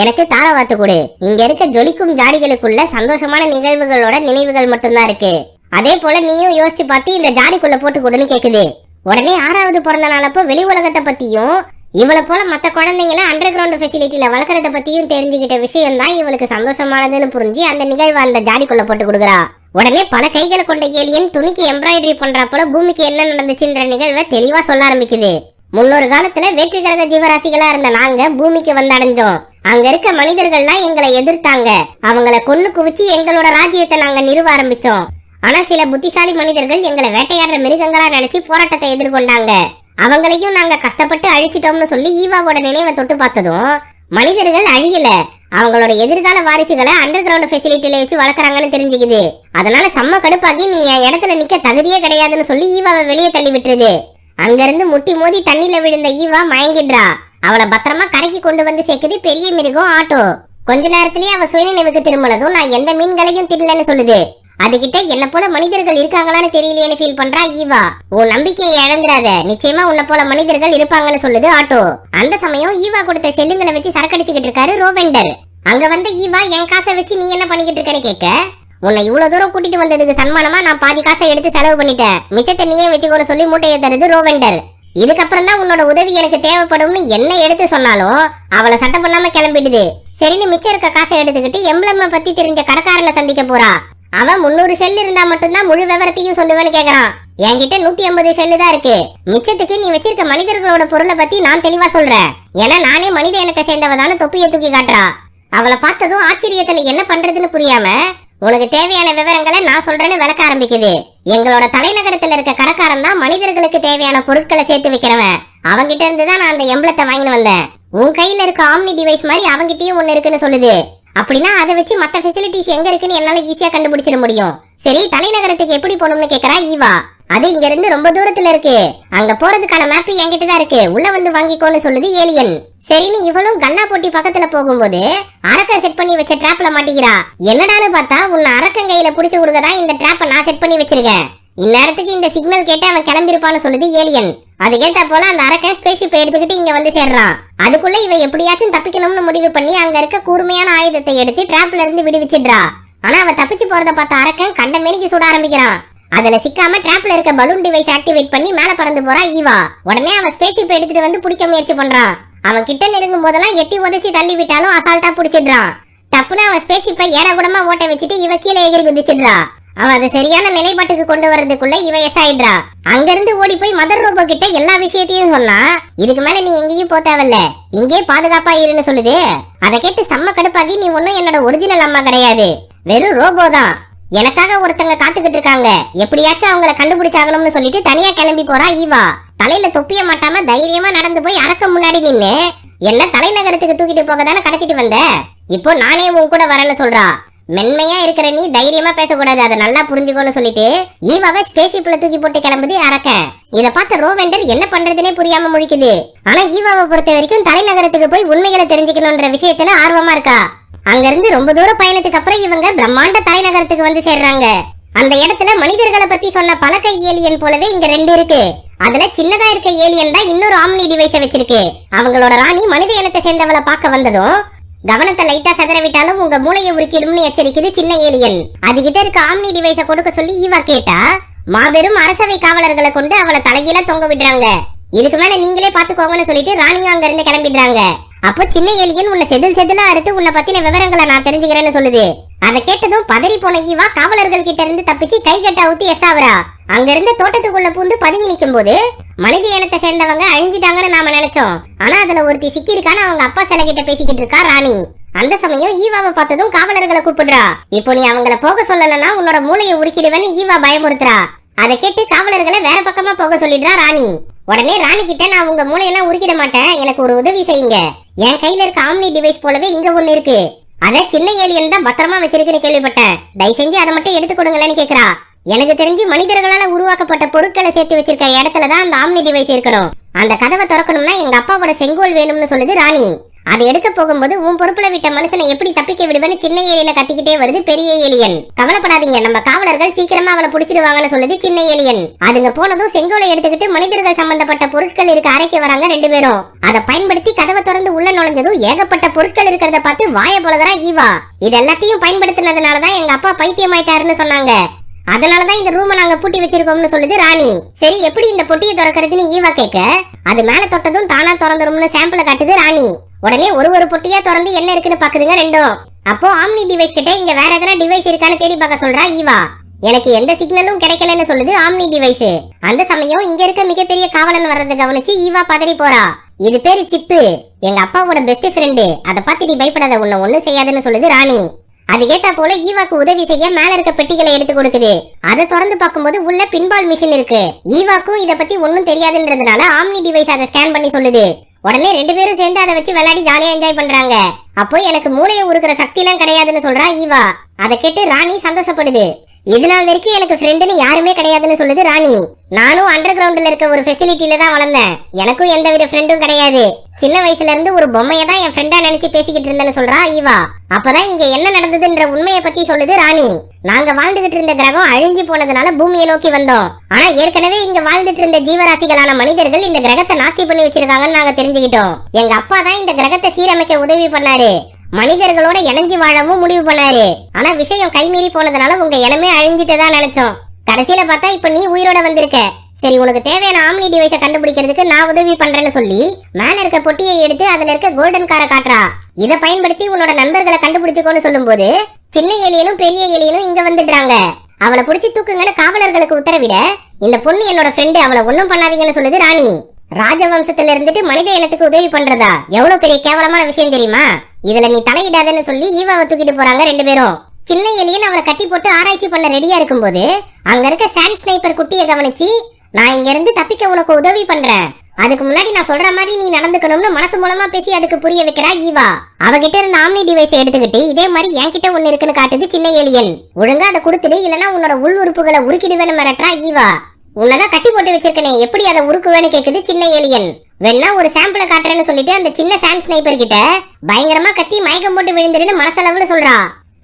Speaker 1: எனக்கு தாரவாத்து கொடு. இங்க இருக்க ஜொலிக்கும் ஜாடிகளுக்குள்ள சந்தோஷமான நிகழ்வுகளோட நினைவுகள் மட்டும்தான் இருக்கு. அதே போல நீயும் யோசிச்சு பார்த்து இந்த ஜாடிக்குள்ள போட்டு கொடுன்னு கேக்குது. உடனே 6வது பிறந்த நாளப்போ வெளி உலகத்தை பத்தியும் இவளை போல மத்த குழந்தைங்களை அண்டர் கிரவுண்ட் ஃபெசிலிட்டியில வளர்க்கறத பத்தியும் தெரிஞ்சுக்கிட்ட விஷயம் தான் இவளுக்கு சந்தோஷமானதுன்னு புரிஞ்சு அந்த நிகழ்வை அந்த ஜாடிக்குள்ள போட்டு கொடுக்குறா. உடனே பல கைகளை கொண்ட ஏலியன் துணிக்கு எம்ப்ராய்டரி பண்றப்போல பூமிக்கு என்ன நடந்துச்சுன்ற நிகழ்வை தெளிவா சொல்ல ஆரம்பிக்குது. முன்னொரு காலத்துல வேற்று கிரக ஜீவராசிகளா இருந்த நாங்க பூமிக்கு வந்து அடைஞ்சோம். அங்க இருக்க மனிதர்கள்லாம் எங்களை எதிர்த்தாங்க. அவங்கள கொன்னு குவிச்சு எங்களோட ராஜ்யத்தை நாங்க நிறுவ ஆரம்பிச்சோம். ஆனா சில புத்திசாலி மனிதர்கள் எங்களை வேட்டையாடுற மிருகங்களா நினைச்சு போராட்டத்தை எதிர்கொண்டாங்க. அவங்களையும் நாங்க கஷ்டப்பட்டு அழிச்சிட்டோம்னு சொல்லி ஈவாவோட நினைவை தொட்டு பார்த்ததும் மனிதர்கள் அழியல, அவங்களோட எதிர்கால வாரிசுகளை அண்டர் கிரவுண்ட் ஃபெசிலிட்டியில வச்சு வளர்க்குறாங்கன்னு தெரிஞ்சுக்குது. அதனால செம்ம கடுப்பாகி நீ என் இடத்துல நிக்க தகுதியே கிடையாதுன்னு சொல்லி ஈவாவை வெளியே தள்ளி விட்டுருது. அங்கிருந்து முட்டி மோதி தண்ணியில விழுந்த ஈவா மயங்கிடுறா. அவளை பத்திரமா கரைக்கு கொண்டு வந்து சேர்க்குது பெரிய மிருகம் ஆட்டோ. கொஞ்ச நேரத்திலேயே அவ சுயநினைவுக்கு திரும்பினதும் நான் எந்த மீன்களையும் திடலன்னு சொல்லுது. அதுகிட்ட என்ன போல மனிதர்கள் இருக்காங்களான்னு தெரியலையேன்னு ஃபீல் பண்றா ஈவா. உன் நம்பிக்கையை இழந்துடாத, நிச்சயமா உன்ன போல மனிதர்கள் இருப்பாங்கன்னு சொல்லுது ஆட்டோ. அந்த சமயம் ஈவா கொடுத்த ஷெல்லுங்களை வச்சு சரக்கடிச்சுக்கிட்டு இருக்காரு ரோவெண்டர். அங்க வந்த ஈவா என் காசை வச்சு நீ என்ன பண்ணிக்கிட்டு இருக்கன்னு கேட்க, உன்னை இவ்வளவு தூரம் கூட்டிட்டு வந்ததுக்கு சன்மானமா நான் பாதி காசை எடுத்து செலவு பண்ணிட்டேன், மிச்சத்தை நீயே வச்சுக்கோன்னு சொல்லி மூட்டையை தருது ரோவெண்டர். இதுக்கப்புறம் தான் உன்னோட உதவி எனக்கு தேவைப்படும்னு என்ன எடுத்து சொன்னாலும் அவளை சட்டை பண்ணாம கிளம்பிடுது. சரின்னு மிச்சம் இருக்க காசை எடுத்துக்கிட்டு எம்ப்ளம் பத்தி தெரிஞ்ச கடைக்காரனை சந்திக்க போறா. அவன் 300 ஷெல் இருந்தா மட்டும்தான் முழு விவரத்தையும் சொல்லுவேன்னு கேக்குறான். என்கிட்ட 150 செல்லு தான் இருக்கு. மிச்சத்துக்கு நீ வச்சிருக்க மனிதர்களோட பொருளை பத்தி நான் தெளிவா சொல்றேன். ஏன்னா நானே மனித இனத்தை சேர்ந்தவதான தொப்பியை தூக்கி காட்டுறா. அவளை பார்த்ததும் ஆச்சரியத்துல என்ன பண்றதுன்னு புரியாம உனக்கு தேவையான விவரங்களை நான் சொல்றேன்னு விளக்க ஆரம்பிக்குது. எங்களோட தலைநகரத்துல இருக்க கடைக்காரன் தான் மனிதர்களுக்கு தேவையான பொருட்களை சேர்த்து வைக்கிறவன். அவங்கிட்ட இருந்து தான் நான் அந்த எம்பளத்தை வாங்கிட்டு வந்தேன். உன் கையில இருக்க ஆம்னி டிவைஸ் மாதிரி அவங்கிட்டயும் ஒண்ணு இருக்குன்னு சொல்லுது. அப்படின்னா அதை வச்சு மத்த ஃபெசிலிட்டிஸ் எங்க இருக்குன்னு என்னால ஈஸியா கண்டுபிடிச்சிட முடியும். சரி, தலைநகரத்துக்கு எப்படி போகணும்னு கேக்குறா ஈவா. அது இங்க இருந்து ரொம்ப தூரத்துல இருக்கு. அங்க போறதுக்கான மேப் என்கிட்ட தான் இருக்கு. உள்ள வந்து வாங்கிக்கோன்னு சொல்லுது ஏலியன். சரின்னு இவளும் கல்லா போட்டி பக்கத்துல போகும்போது அரக்க செட் பண்ணி வச்ச டிராப்ல மாட்டிக்கிறா. என்னடான்னு பார்த்தா உன்னை அரக்கன் கையில புடிச்சு கொடுக்கதான் இந்த டிராப்பை நான் செட் பண்ணி வச்சிருக்கேன். இந்நேரத்துக்கு இந்த சிக்னல் கேட்டு அவன் கிளம்பிருப்பான்னு சொல்லுது ஏலியன். அது கேட்டா போல அந்த அரக்கன் ஸ்பேஸ்ஷிப் எடுத்துக்கிட்டு இங்க வந்து சேர்றான். அதுக்குள்ள இவ எப்படியாச்சும் தப்பிக்கணும்னு முடிவு பண்ணி அங்க இருக்க கூர்மையான ஆயுதத்தை எடுத்து டிராப்ல இருந்து விடுவிச்சிடுறா. ஆனா அவ தப்பிச்சு போறத பார்த்த அரக்கன் கண்ட மேனிக்கு சுட ஆரம்பிக்கிறான். அதுல சிக்காம டிராப்ல இருக்க பலூன் டிவைஸ் ஆக்டிவேட் பண்ணி மேல பறந்து போறா ஈவா. உடனே அவன் ஸ்பேஸ்ஷிப் எடுத்துட்டு வந்து பிடிக்க முயற்சி பண்றான். அவன் கிட்ட நெருங்கும் போதெல்லாம் எட்டி உதச்சி தள்ளி விட்டாலும் அசால்ட்டா பிடிச்சிடுறான். டப்புன்னு அவன் ஸ்பேஸ்ஷிப்பை ஏடகுடமா ஓட்ட வச்சுட்டு இவ கீழே எகிரி குதிச்சிடுறா. அவன் அதை சரியான நிலைப்பாட்டுக்கு கொண்டு வர்றதுக்குள்ள இவ எஸ் ஆயிடுறா. அங்க இருந்து ஓடி போய் மதர் ரோபோ கிட்ட எல்லா விஷயத்தையும் சொன்னா, இதுக்கு மேல நீ எங்கேயும் போ தேவையில்ல, இங்கே பாதுகாப்பா இருன்னு சொல்லுது. அதை கேட்டு செம்ம கடுப்பாகி, நீ ஒன்னும் என்னோட ஒரிஜினல் அம்மா கிடையாது, வெறும் ரோபோ தான், எனக்காக ஒருத்தங்க காத்துக்கிட்டு இருக்காங்க, எப்படியாச்சும் அவங்கள கண்டுபிடிச்சாகணும்னு சொல்லிட்டு தனியா கிளம்பி போறா ஈவா. தலையில தொப்பிய மாட்டாம தைரியமா நடந்து போய் அரக்க முன்னாடி நின்னு, என்ன தலைநகரத்துக்கு தூக்கிட்டு போக தானே கடத்திட்டு வந்த, இப்போ நானே உன் கூட வரேன்னு சொல்றா. மென்மையா இருக்கிற நீ தைரியமா பேசக்கூடாது, அதை நல்லா புரிஞ்சுக்கோன்னு சொல்லிட்டு ஈவாவை ஸ்பேஸ்ஷிப்ல தூக்கி போட்டு கிளம்புது அரக்க. இத பார்த்த ரோவெண்டர் என்ன பண்றதுனே புரியாம முழிக்குது. ஆனா ஈவாவை பொறுத்த வரைக்கும் தலைநகரத்துக்கு போய் உண்மைகளை தெரிஞ்சுக்கணும்ன்ற விஷயத்துல ஆர்வமா இருக்கா. அங்க இருந்து ரொம்ப தூர பயணத்துக்கு அப்புறம் இவங்க பிரம்மாண்ட தலைநகரத்துக்கு வந்து சேர்றாங்க. அந்த இடத்துல மனிதர்களை பத்தி சொன்ன பலகை ஏலியன் போலவே இங்க 2 இருக்கு. அதுல சின்னதா இருக்க ஏலியன் தான் இன்னொரு ஆம்னி டிவைஸ வச்சிருக்கு. அவங்களோட ராணி மனித இனத்தை சேர்ந்தவளை பார்க்க வந்ததும் கவனத்தை லைட்டா சதற விட்டாலும் உங்க மூளையை உருக்கிடும்னு எச்சரிக்குது சின்ன ஏலியன். அதுகிட்ட இருக்க ஆம்னி டிவைஸ கொடுக்க சொல்லி ஈவா கேட்டா, மாபெரும் அரசவை காவலர்களை கொண்டு அவளை தலைகீழ தொங்க விடுறாங்க. இதுக்கு மேல நீங்களே பாத்துக்கோங்கன்னு சொல்லிட்டு ராணியும் அங்க இருந்து கிளம்பிடுறாங்க. அப்போ சின்ன ஏலியன் உன்னை செதிலா அறுத்து உன்னை பத்தின விவரங்களை நான் தெரிஞ்சுக்கிறேன்னு சொல்லுது. அதை கேட்டதும் பதறி போன ஈவா காவலர்கள் கிட்ட இருந்து தப்பிச்சு கை கட்ட ஊத்தி எஸ் ஆவரா. அங்க இருந்து தோட்டத்துக்குள்ள பூந்து பதுங்கி நிக்கும் போது மனித இனத்தை சேர்ந்தவங்க அழிஞ்சிட்டாங்கன்னு நாம நினைச்சோம். ஆனா அதுல ஒருத்தி சிக்கி இருக்கான்னு அவங்க அப்பா சிலை கிட்ட பேசிக்கிட்டு இருக்கா ராணி. அந்த சமயம் ஈவாவை பார்த்ததும் காவலர்களை கூப்பிடுறா. இப்போ நீ அவங்கள போக சொல்லலன்னா உன்னோட மூளையை உருக்கிடுவேன்னு ஈவா பயமுறுத்துறா. அதை கேட்டு காவலர்களை வேற பக்கமா போக சொல்லிடுறா ராணி. உடனே ராணி கிட்ட, நான் உங்க மூளையெல்லாம் உருக்கிட மாட்டேன், எனக்கு ஒரு உதவி செய்யுங்க, என் கையில இருக்க ஆம்னி டிவைஸ் போலவே இங்க ஒண்ணு இருக்கு, அதை சின்ன ஏலியன் தான் பத்திரமா வச்சிருக்குன்னு கேள்விப்பட்டேன், தயவு செஞ்சு அதை மட்டும் எடுத்து கொடுங்களேன்னு கேக்குறா. எனக்கு தெரிஞ்சு மனிதர்களால உருவாக்கப்பட்ட பொருட்களை சேர்த்து வச்சிருக்க இடத்துலதான் அந்த ஆம்னி டிவைஸ் இருக்கணும். அந்த கதவை திறக்கணும்னா எங்க அப்பாவோட செங்கோல் வேணும்னு சொல்லுது ராணி. அதை எடுக்க போகும்போது உன் பொறுப்புல விட்ட மனுஷனை எப்படி தப்பிக்க விடுவேன்னு சின்ன ஏலியனை கத்திக்கிட்டே வருது பெரிய ஏலியன். கவலைப்படாதீங்க, நம்ம காவலர்கள் சீக்கிரமா அவளை புடிச்சிடுவாங்கன்னு சொல்லுது சின்ன ஏலியன். அதுங்க போனதும் செங்கோலை எடுத்துக்கிட்டு மனிதர்கள் சம்பந்தப்பட்ட பொருட்கள் இருக்க அறைக்கு வராங்க 2 பேரும். அதை பயன்படுத்தி கதவை திறந்து உள்ள நுழைஞ்சதும் ஏகப்பட்ட பொருட்கள் இருக்கிறத பார்த்து வாய பொலகரா ஈவா. இது எல்லாத்தையும் பயன்படுத்தினதுனாலதான் எங்க அப்பா பைத்தியமாயிட்டாருன்னு சொன்னாங்க, அதனாலதான் இந்த ரூமை நாங்க பூட்டி வச்சிருக்கோம்னு சொல்லுது ராணி. சரி, எப்படி இந்த பொட்டியை திறக்கிறதுன்னு ஈவா கேட்க, அது மேல தொட்டதும் தானா திறந்துரும்னு சாம்பிளை காட்டுது ராணி. உடனே ஒரு பொட்டியா திறந்து என்ன இருக்குன்னு பாக்குதுங்க 2ம். அப்போ ஆம்னி டிவைஸ் கிட்ட இங்க வேற எதனா டிவைஸ் இருக்கான்னு தேடி பார்க்க சொல்றா ஈவா. எனக்கு எந்த சிக்னலும் கிடைக்கலன்னு சொல்லுது ஆம்னி டிவைஸ். அந்த சமயம் இங்க இருக்க மிகப்பெரிய காவலன் வர்றதை கவனிச்சு ஈவா பதறி போறா. இது பேரு சிப்பு, எங்க அப்பாவோட பெஸ்ட் ஃப்ரெண்டு, அதை பார்த்து நீ பயப்படாத, உன்னை ஒண்ணும் செய்யாதுன்னு சொல்லுது ராணி. அது கேட்டா போல ஈவாக்கு உதவி செய்ய மேல இருக்க பெட்டிகளை எடுத்து கொடுக்குது. அதை திறந்து பார்க்கும்போது உள்ள பின்பால் மிஷின் இருக்கு. ஈவாக்கும் இத பத்தி ஒன்னும் தெரியாதுன்றதுனால ஆம்னி டிவைஸ் அதை ஸ்கேன் பண்ணி சொல்லுது. உடனே 2 பேரும் சேர்ந்து அதை வச்சு விளையாடி ஜாலியா என்ஜாய் பண்றாங்க. அப்போ எனக்கு மூளையை உருக்குற சக்தி எல்லாம் கிடையாதுன்னு சொல்றா ஈவா. அதை கேட்டு ராணி சந்தோஷப்படுது. இது நாள் வரைக்கும் எனக்கு ஃப்ரெண்டுன்னு யாருமே கிடையாதுன்னு சொல்லுது ராணி. நானும் அண்டர் கிரவுண்ட்ல இருக்க ஒரு ஃபெசிலிட்டில தான் வளர்ந்தேன், எனக்கும் எந்தவித ஃப்ரெண்டும் கிடையாது, சின்ன வயசுல இருந்து ஒரு பொம்மையை தான் என் ஃப்ரெண்டா நினைச்சு பேசிக்கிட்டு இருந்தேன்னு சொல்றா ஈவா. அப்பதான் இங்க என்ன நடந்ததுன்ற உண்மையை பத்தி சொல்லுது ராணி. நாங்க வாழ்ந்துகிட்டு இருந்த கிரகம் அழிஞ்சு போனதுனால பூமியை நோக்கி வந்தோம். ஆனா ஏற்கனவே இங்க வாழ்ந்துட்டு இருந்த ஜீவராசிகளான மனிதர்கள் இந்த கிரகத்தை நாஸ்தி பண்ணி வச்சிருக்காங்கன்னு நாங்க தெரிஞ்சுக்கிட்டோம். எங்க அப்பா தான் இந்த கிரகத்தை சீரமைக்க உதவி பண்ணாரு, மனிதர்களோட இணைஞ்சு வாழவும் முடிவு பண்ணாரு. ஆனா விஷயம் கைமீறி போனதுனால உங்க இனமே அழிஞ்சிட்டதா நினைச்சோம். கடைசியில பார்த்தா இப்ப நீ உயிரோட வந்திருக்க. சரி, உனக்கு தேவையான ஆம்னி டிவைஸை கண்டுபிடிக்கிறதுக்கு நான் உதவி பண்றேன்னு சொல்லி மேல இருக்க பொட்டியை எடுத்து அதுல இருக்க கோல்டன் காரை காட்டுறா. இதை பயன்படுத்தி உன்னோட நண்பர்களை கண்டுபிடிச்சுக்கோன்னு சொல்லும் போது சின்ன ஏலியனும் பெரிய ஏலியனும் இங்க வந்துடுறாங்க. அவளை பிடிச்சி தூக்குங்கன்னு காவலர்களுக்கு உத்தரவிட இந்த பொண்ணு என்னோட ஃப்ரெண்டு, அவளை ஒண்ணும் பண்ணாதீங்கன்னு சொல்லுது ராணி. ராஜவம்சத்துல இருந்துட்டு மனித இனத்துக்கு உதவி பண்றதா எவ்வளவு பெரிய கேவலமான விஷயம் தெரியுமா? இதுல நீ தலையிடாதன்னு சொல்லி ஈவாவை தூக்கிட்டு போறாங்க ரெண்டு பேரும். சின்ன ஏலியன் அவளை கட்டி போட்டு ஆராய்ச்சி பண்ண ரெடியா இருக்கும்போது அங்க இருக்க சாண்ட் ஸ்னைப்பர் குட்டியை கவனிச்சு, நான் இங்க இருந்து தப்பிக்க உனக்கு உதவி பண்றேன், அதுக்கு முன்னாடி நான் சொல்ற மாதிரி நீ நடந்துக்கணும்னு மனசு மூலமா பேசி அதுக்கு புரிய வைக்கிறா ஈவா. அவகிட்ட இருந்த ஆம்னி டிவைஸை எடுத்துக்கிட்டு இதே மாதிரி என்கிட்ட ஒண்ணு இருக்குன்னு காட்டுது சின்ன ஏலியன். ஒழுங்கா அதை கொடுத்துடு, இல்லனா உன்னோட உள் உறுப்புகளை உருக்கிடுவேன்னு மிரட்டுறா ஈவா. உன்னதான் கட்டி போட்டு வச்சிருக்கனே, எப்படி அதை உருக்குவேன்னு கேக்குது சின்ன ஏலியன். வேணா ஒரு சாம்பிளை காட்டுறேன்னு சொல்லிட்டு அந்த சின்ன சாண்ட் ஸ்னைப்பர் கிட்ட பயங்கரமா கத்தி மயக்கம் போட்டு விழுந்துருன்னு மனசளவுல சொல்றா.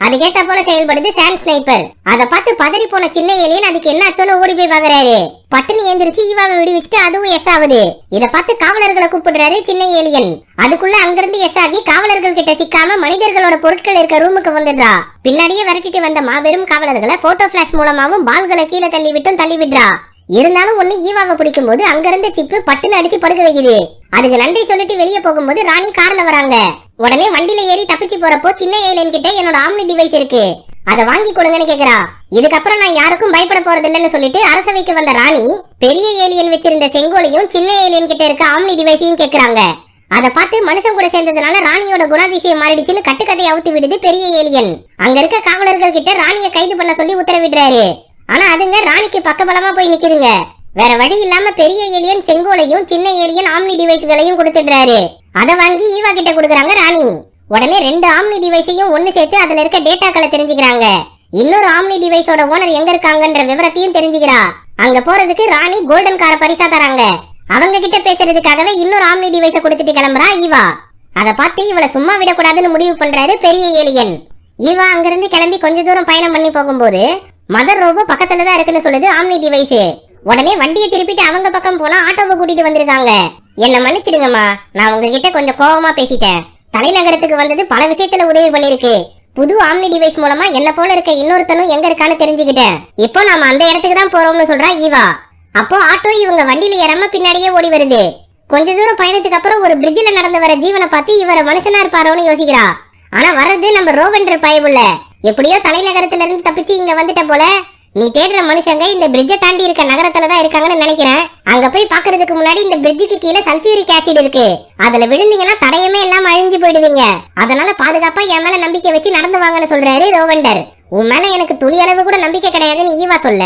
Speaker 1: அதுக்கேத்த போல செயல்படுது சாண்ட் ஸ்னைப்பர். அதை பார்த்து பதறி போன சின்ன ஏலியன் அதுக்கு என்ன ஆச்சோன்னு ஓடி போய் பாக்குறாரு. பட்டுன்னு எந்திரிச்சு ஈவாவை விடுவிச்சுட்டு அதுவும் எஸ் ஆகுது. இதை பார்த்து காவலர்களை கூப்பிடுறாரு சின்ன ஏலியன். அதுக்குள்ள அங்கிருந்து எஸ் ஆகி காவலர்கள் கிட்ட சிக்காம மனிதர்களோட பொருட்கள் இருக்க ரூமுக்கு வந்துடுறா. பின்னாடியே விரட்டிட்டு வந்த மாபெரும் காவலர்களை போட்டோ பிளாஷ் மூலமாவும் பால்களை கீழே தள்ளி விட்டும் தள்ளி விடுறா. இருந்தாலும் ஒண்ணு ஈவாவை பிடிக்கும் போது அங்கிருந்த சிப்பு பட்டுன்னு அடிச்சு படுக்க வைக்குது. அதுக்கு நன்றி சொல்லிட்டு வெளியே போகும்போது ராணி கார்ல வராங்க. உடனே வண்டியில ஏறி தப்பிச்சு போறப்போ சின்ன ஏலியன் கிட்ட என்னோட ஆம்னி டிவைஸ் இருக்கு, அதை வாங்கி கொடுங்கன்னு கேக்குறா. இதுக்கப்புறம் நான் யாருக்கும் பயப்பட போறது இல்லைன்னு சொல்லிட்டு அரசவைக்கு வந்த ராணி பெரிய ஏலியன் வச்சிருந்த செங்கோலையும் சின்ன ஏலியன் கிட்ட இருக்க ஆம்னி டிவைஸையும் கேக்குறாங்க. அதை பார்த்து மனுஷன் கூட சேர்ந்ததுனால ராணியோட குணாதிசயம் மாறிடுச்சுன்னு கட்டுக்கதையை அவுத்து விடுது பெரிய ஏலியன். அங்க இருக்க காவலர்கள் கிட்ட ராணியை கைது பண்ண சொல்லி உத்தரவிடுறாரு. ஆனா அதுங்க ராணிக்கு பக்கபலமா போய் நிக்குதுங்க. வேற வழி இல்லாம பெரிய ஏலியன் செங்கோலையும் சின்ன ஏலியன் ஆம்னி டிவைஸ்களையும் கொடுத்துடுறாரு. அதை வாங்கி ஈவா கிட்ட கொடுக்குறாங்க ராணி. உடனே ரெண்டு ஆம்னி டிவைஸையும் ஒன்னு சேர்த்து அதுல இருக்க டேட்டாக்களை தெரிஞ்சுக்கிறாங்க. இன்னொரு ஆம்னி டிவைஸோட ஓனர் எங்க இருக்காங்கன்ற விவரத்தையும் தெரிஞ்சுக்கிறா. அங்க போறதுக்கு ராணி கோல்டன் காரை பரிசா தராங்க. அவங்க கிட்ட பேசுறதுக்காகவே இன்னொரு ஆம்னி டிவைஸை கொடுத்துட்டு கிளம்புறா ஈவா. அதை பார்த்து இவளை சும்மா விடக்கூடாதுன்னு முடிவு பண்றாரு பெரிய ஏலியன். ஈவா அங்கிருந்து கிளம்பி கொஞ்ச தூரம் பயணம் பண்ணி போகும்போது மதர் ரோபோ பக்கத்துல தான் இருக்குன்னு சொல்லுது ஆம்னி டிவைஸ். உடனே வண்டியை திருப்பிட்டு அவங்க பக்கம் போனா ஆட்டோவை கூட்டிட்டு வந்திருக்காங்க. என்ன மன்னிச்சிடுங்கம்மா, நான் உங்ககிட்ட கொஞ்சம் கோபமா பேசிட்டேன். தலைநகரத்துக்கு வந்தது பல விஷயத்துல உதவி பண்ணிருக்கு. புது ஆம்னி டிவைஸ் மூலமா என்ன போல இருக்க இன்னொருத்தனும் எங்க இருக்கான்னு தெரிஞ்சுக்கிட்டேன். இப்போ நாம அந்த இடத்துக்கு தான் போறோம்னு சொல்றா ஈவா. அப்போ ஆட்டோ இவங்க வண்டியில ஏறாம பின்னாடியே ஓடி வருது. கொஞ்ச தூரம் பயணத்துக்கு அப்புறம் ஒரு பிரிட்ஜில் நடந்து வர ஜீவனை பார்த்து இவரை மனுஷனா இருப்பாரோன்னு யோசிக்கிறா. ஆனா வர்றது நம்ம ரோவெண்டர் பயவுள்ள. எப்படியோ தலைநகரத்துல இருந்து தப்பிச்சு இங்க வந்துட்ட போல. நீ தேடுற மனுஷங்க இந்த பிரிட்ஜை தாண்டி இருக்க நகரத்துலதான் இருக்காங்கன்னு நினைக்கிறேன். அங்க போய் பாக்குறதுக்கு முன்னாடி இந்த பிரிட்ஜுக்கு கீழே சல்பியூரிக் ஆசிட் இருக்கு, அதுல விழுந்தீங்கன்னா தடையமே எல்லாம் அழிஞ்சு போயிடுவீங்க. அதனால பாதுகாப்பா என் மேல நம்பிக்கை வச்சு நடந்து வாங்கன்னு சொல்றாரு ரோவெண்டர். உன் மேல எனக்கு துளி அளவு கூட நம்பிக்கை கிடையாதுன்னு ஈவா சொல்ல,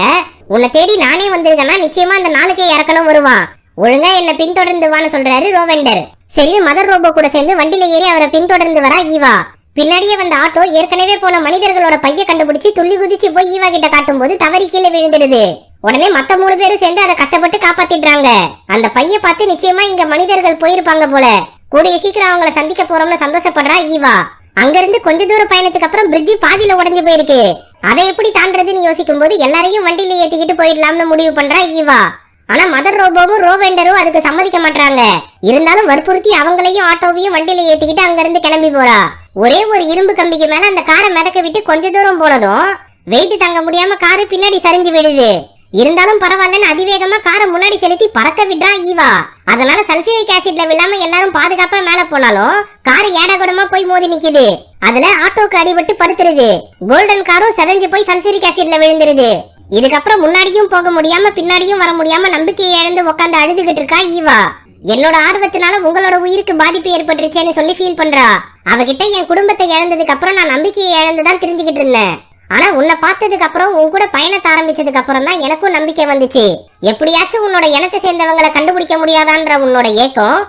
Speaker 1: உன்னை தேடி நானே வந்திருக்கேன்னா நிச்சயமா அந்த நாளுக்கே இறக்கணும் வருவான், ஒழுங்கா என்ன பின்தொடர்ந்து வான்னு சொல்றாரு ரோவெண்டர். சரி மதர் ரோபோ கூட சேர்ந்து வண்டியில ஏறி அவரை பின்தொடர்ந்து வரா ஈவா. பின்னாடியே வந்த ஆட்டோ ஏற்கனவே போன மனிதர்களோட பைய கண்டுபிடிச்சு துள்ளி குதிச்சு போய் ஈவா கிட்ட காட்டும் போது தவறி கீழே விழுந்துடுது. உடனே மத்த 3 பேரும் சேர்ந்து அதை கஷ்டப்பட்டு காப்பாத்திடுறாங்க. அந்த பைய பார்த்து நிச்சயமா இங்க மனிதர்கள் போயிருப்பாங்க போல, கூடிய சீக்கிரம் அவங்கள சந்திக்க போறோம்னு சந்தோஷப்படுறா ஈவா. அங்க இருந்து கொஞ்ச தூர பயணத்துக்கு அப்புறம் பிரிட்ஜ் பாதியில உடைஞ்சு போயிருக்கு. அதை எப்படி தாண்டறதுன்னு யோசிக்கும் போது எல்லாரையும் வண்டியில ஏத்திக்கிட்டு போயிடலாம்னு முடிவு பண்றா ஈவா. ஆனா மதர் ரோபோவும் ரோவெண்டரும் அதுக்கு சம்மதிக்க மாட்டாங்க. இருந்தாலும் வற்புறுத்தி அவங்களையும் ஆட்டோவையும் வண்டியில ஏத்திக்கிட்டு அங்க இருந்து கிளம்பி போறா. ஒரே ஒரு இரும்பு கம்பிக்கு மேல அந்த காரை மிதக்க விட்டு கொஞ்ச தூரம் போனதும் வெயிட் தாங்க முடியாம காரு பின்னாடி சரிஞ்சு விடுது. இருந்தாலும் பரவாயில்லன்னு அதிவேகமா காரை முன்னாடி செலுத்தி பறக்க விடுறா ஈவா. அதனால சல்பியூரிக் ஆசிட்ல விழாம எல்லாரும் பாதுகாப்பா மேல போனாலும் காரு ஏடகுடமா போய் மோதி நிக்குது. அதுல ஆட்டோக்கு அடிபட்டு படுத்துருது. கோல்டன் காரும் செதஞ்சு போய் சல்பியூரிக் ஆசிட்ல விழுந்துருது. இதுக்கப்புறம் முன்னாடியும் போக முடியாம பின்னாடியும் வர முடியாம நம்பிக்கையை இழந்து உட்காந்து அழுதுகிட்டு இருக்கா ஈவா. என்னோட ஆர்வத்தினால உங்களோட உயிருக்கு பாதிப்பு ஏற்பட்டுருச்சேன்னு சொல்லி ஃபீல் பண்றா. அவகிட்ட என் குடும்பத்தை இழந்ததுக்கு அப்புறம் நான் நம்பிக்கையை இழந்துதான் தெரிஞ்சுக்கிட்டு இருந்தேன். ஆனா உன்னை பார்த்ததுக்கு அப்புறம் உன் கூட பயணத்தை ஆரம்பிச்சதுக்கு அப்புறம் தான் எனக்கும் நம்பிக்கை வந்துச்சு. எப்படியாச்சும் உன்னோட இனத்தை சேர்ந்தவங்களை கண்டுபிடிக்க முடியாதான்ற உன்னோட ஏக்கம்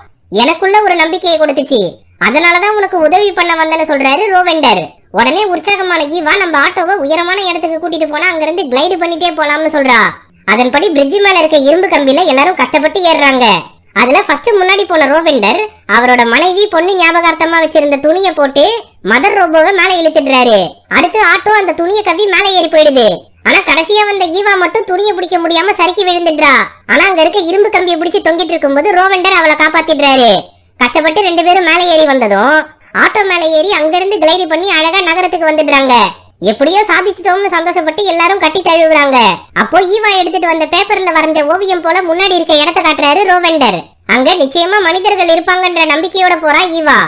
Speaker 1: எனக்குள்ள ஒரு நம்பிக்கையை கொடுத்துச்சு. அதனாலதான் உனக்கு உதவி பண்ண வந்தேன்னு சொல்றாரு ரோவெண்டர். உடனே உற்சாகமான ஈவா நம்ம ஆட்டோவை உயரமான இடத்துக்கு கூட்டிட்டு போனா அங்கிருந்து கிளைடு பண்ணிட்டே போலாம்னு சொல்றா. அதன்படி பிரிட்ஜ் மேல இருக்க இரும்பு கம்பியில எல்லாரும் கஷ்டப்பட்டு ஏறுறாங்க. அதுல ஃபர்ஸ்ட் முன்னாடி போன ரோவெண்டர் அவரோட மனைவி பொண்ணு ஞாபகார்த்தமா வச்சிருந்த துணியை போட்டு மதர் ரோபோவை மேல இழுத்துடுறாரு. அடுத்து ஆட்டோ அந்த துணியை கவ்வி மேல ஏறி போயிடுது. ஆனா கடைசியா வந்த ஈவா மட்டும் துணியை பிடிக்க முடியாம சறுக்கி விழுந்துடுறா. ஆனா அங்க இருக்க இரும்பு கம்பியை பிடிச்சு தொங்கிட்டு இருக்கும்போது ரோவெண்டர் அவளை காப்பாத்திடுறாரு. கஷ்டப்பட்டு 2 பேரும் மேல ஏறி வந்ததும் ஆட்டோ மேல ஏறி அங்கிருந்து கிளைடு பண்ணி அழகா நகரத்துக்கு வந்துடுறாங்க. எப்படியோ சாதிச்சிட்டோம்னு சந்தோஷப்பட்டு எல்லாரும் கட்டி தழுவுறாங்க. அப்போ ஈவா எடுத்துட்டு வந்த பேப்பர்ல வரைஞ்ச ஓவியம் போல முன்னாடி இருக்க இடத்த காட்டுறாரு ரோவெண்டர். அங்க நிச்சயமா மனிதர்கள் இருப்பாங்கன்ற நம்பிக்கையோட போறா ஈவா.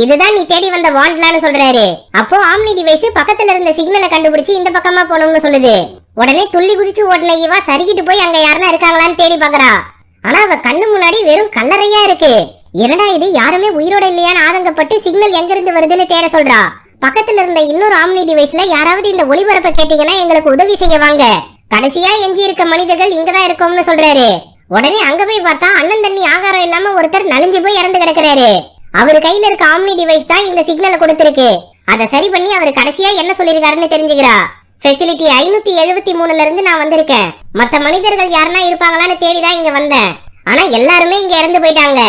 Speaker 1: இதுதான் நீ தேடி வந்த வாண்ட்லான்னு சொல்றாரு. அப்போ ஆம்னி டிவைஸ் பக்கத்துல இருந்த சிக்னலை கண்டுபிடிச்சு இந்த பக்கமா போனோம்னு சொல்லுது. உடனே துள்ளி குதிச்சு ஓடின ஈவா சரிக்கிட்டு போய் அங்க யாருன்னா இருக்காங்களான்னு தேடி பாக்குறா. ஆனா அவ கண்ணு முன்னாடி வெறும் கல்லறையா இருக்கு. என்னடா இது, யாருமே உயிரோட இல்லையான்னு ஆதங்கப்பட்டு சிக்னல் எங்க இருந்து வருதுன்னு தேட சொல்றா. பக்கத்துல இருந்த இன்னொரு ஆம்னி டிவைஸ்ல யாராவது இந்த ஒளிபரப்ப கேட்டீங்கன்னா எங்களுக்கு உதவி செய்ய வாங்க, கடைசியா எஞ்சி இருக்க மனிதர்கள் இங்கதான் இருக்கோம்னு சொல்றாரு. உடனே அங்க போய் பார்த்தா அண்ணன் தண்ணி ஆகாரம் இல்லாம ஒருத்தர் நலிஞ்சு போய் இறந்து கிடக்குறாரு. அவரு கையில இருக்க ஆம்னி டிவைஸ் தான் இந்த சிக்னலை கொடுத்திருக்கு. அதை சரி பண்ணி அவரு கடைசியா என்ன சொல்லிருக்காருன்னு தெரிஞ்சுக்கிறா. ஃபெசிலிட்டி 573ல இருந்து நான் வந்திருக்கேன். மத்த மனிதர்கள் யாருன்னா இருப்பாங்களான்னு தேடிதான் இங்க வந்தேன். ஆனா எல்லாருமே இங்க இறந்து போயிட்டாங்க.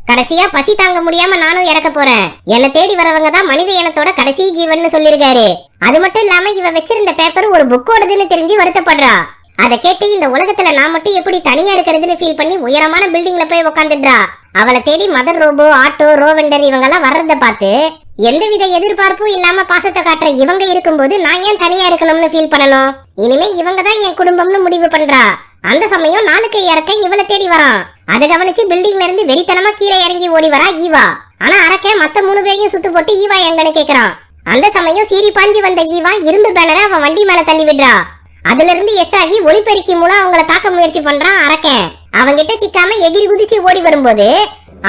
Speaker 1: கடைசியா பசி தாங்க முடியாம நானும் இறக்க போறேன். என்ன தேடி வரவங்க தான் மனித இனத்தோட கடைசி ஜீவன் சொல்லிருக்காரு. அது மட்டும் இல்லாம இவ வச்சிருந்த பேப்பர் ஒரு புக்கோடதுன்னு தெரிஞ்சு வருத்தப்படுறா. அதை கேட்டு இந்த உலகத்துல நான் மட்டும் எப்படி தனியா இருக்கிறதுன்னு ஃபீல் பண்ணி உயரமான பில்டிங்ல போய் உட்காந்துடுறா. அவளை தேடி மதர் ரோபோ, ஆட்டோ, ரோவெண்டர் இவங்க எல்லாம் வர்றத பார்த்து எந்தவித எதிர்பார்ப்பும் இல்லாம பாசத்தை காட்டுற இவங்க இருக்கும்போது நான் ஏன் தனியா இருக்கணும்னு ஃபீல் பண்ணணும். இனிமே இவங்க தான் என் குடும்பம்னு முடிவு பண்றா. அந்த சமயம் நாளுக்கு இறக்க இவளை தேடி வரான். அதை கவனிச்சு பில்டிங்ல இருந்து வெறித்தனமா கீழே இறங்கி ஓடி வரா ஈவா. ஆனா அரக்க மத்த 3 பேரையும் சுத்து போட்டு ஈவா எங்கன்னு கேக்குறான். அந்த சமயம் சீறி பாஞ்சி வந்த ஈவா இரும்பு பேனரை அவன் வண்டி மேல தள்ளி விடுறா. அதுல இருந்து எஸ் ஆகி ஒளிப்பெருக்கி மூலம் அவங்கள தாக்க முயற்சி பண்றான் அரக்கன். அவங்கிட்ட சிக்காம எகிரி குதிச்சு ஓடி வரும்போது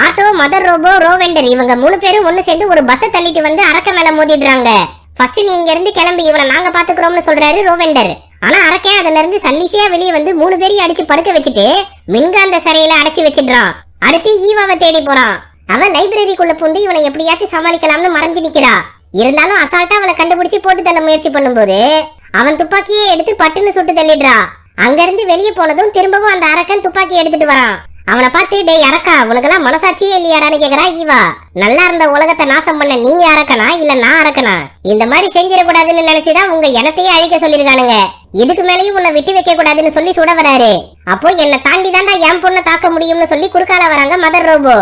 Speaker 1: ஆட்டோ, மதர் ரோபோ, ரோவெண்டர் இவங்க 3 பேரும் ஒண்ணு சேர்ந்து ஒரு பஸ்ஸை தள்ளிட்டு வந்து அரக்க மேல மோதிடுறாங்க. ஃபர்ஸ்ட் நீ இங்க இருந்து கிளம்பி, இவனை நாங்க பாத்துக்கிறோம்னு சொல்றாரு ரோவெண்டர். ஆனா அரக்கன் அதுல இருந்து சல்லிசியா வெளியே வந்து 3 பேரையும் அடிச்சு படுக்க வச்சுட்டு மின்காந்த சிறையில அடைச்சு வச்சிடுறான். அடுத்து ஈவாவை தேடி போறான். அவன் லைப்ரரிக்குள்ள பூந்து இவனை எப்படியாச்சும் சமாளிக்கலாம்னு மறைஞ்சு நிக்கிறா. இருந்தாலும் அசால்ட்டா அவளை கண்டுபிடிச்சு போட்டு தள்ள முயற்சி பண்ணும்போது அவன் துப்பாக்கியை எடுத்து பட்டுன்னு சுட்டு தள்ளிடுறா. அங்க இருந்து வெளியே போனதும் திரும்பவும் அந்த அரக்கன் துப்பாக்கி எடுத்துட்டு வரான். அவனை பார்த்து, டேய் அரக்கா, உனக்கெல்லாம் மனசாட்சியே இல்லையாடான்னு கேக்குறா ஈவா. நல்லா இருந்த உலகத்தை நாசம் பண்ண நீங்க அரக்கனா இல்ல நான் அரக்கனா? இந்த மாதிரி செஞ்சிடக்கூடாதுன்னு நினைச்சுதான் உங்க இனத்தையே அழிக்க சொல்லிருக்கானுங்க. இதுக்கு மேலேயும் உன்னை விட்டு வைக்க கூடாதுன்னு சொல்லி சுட வராரு. அப்போ என்னை தாண்டி தாண்டா என் பொண்ணை தாக்க முடியும்னு சொல்லி குறுக்கால வராங்க மதர் ரோபோ.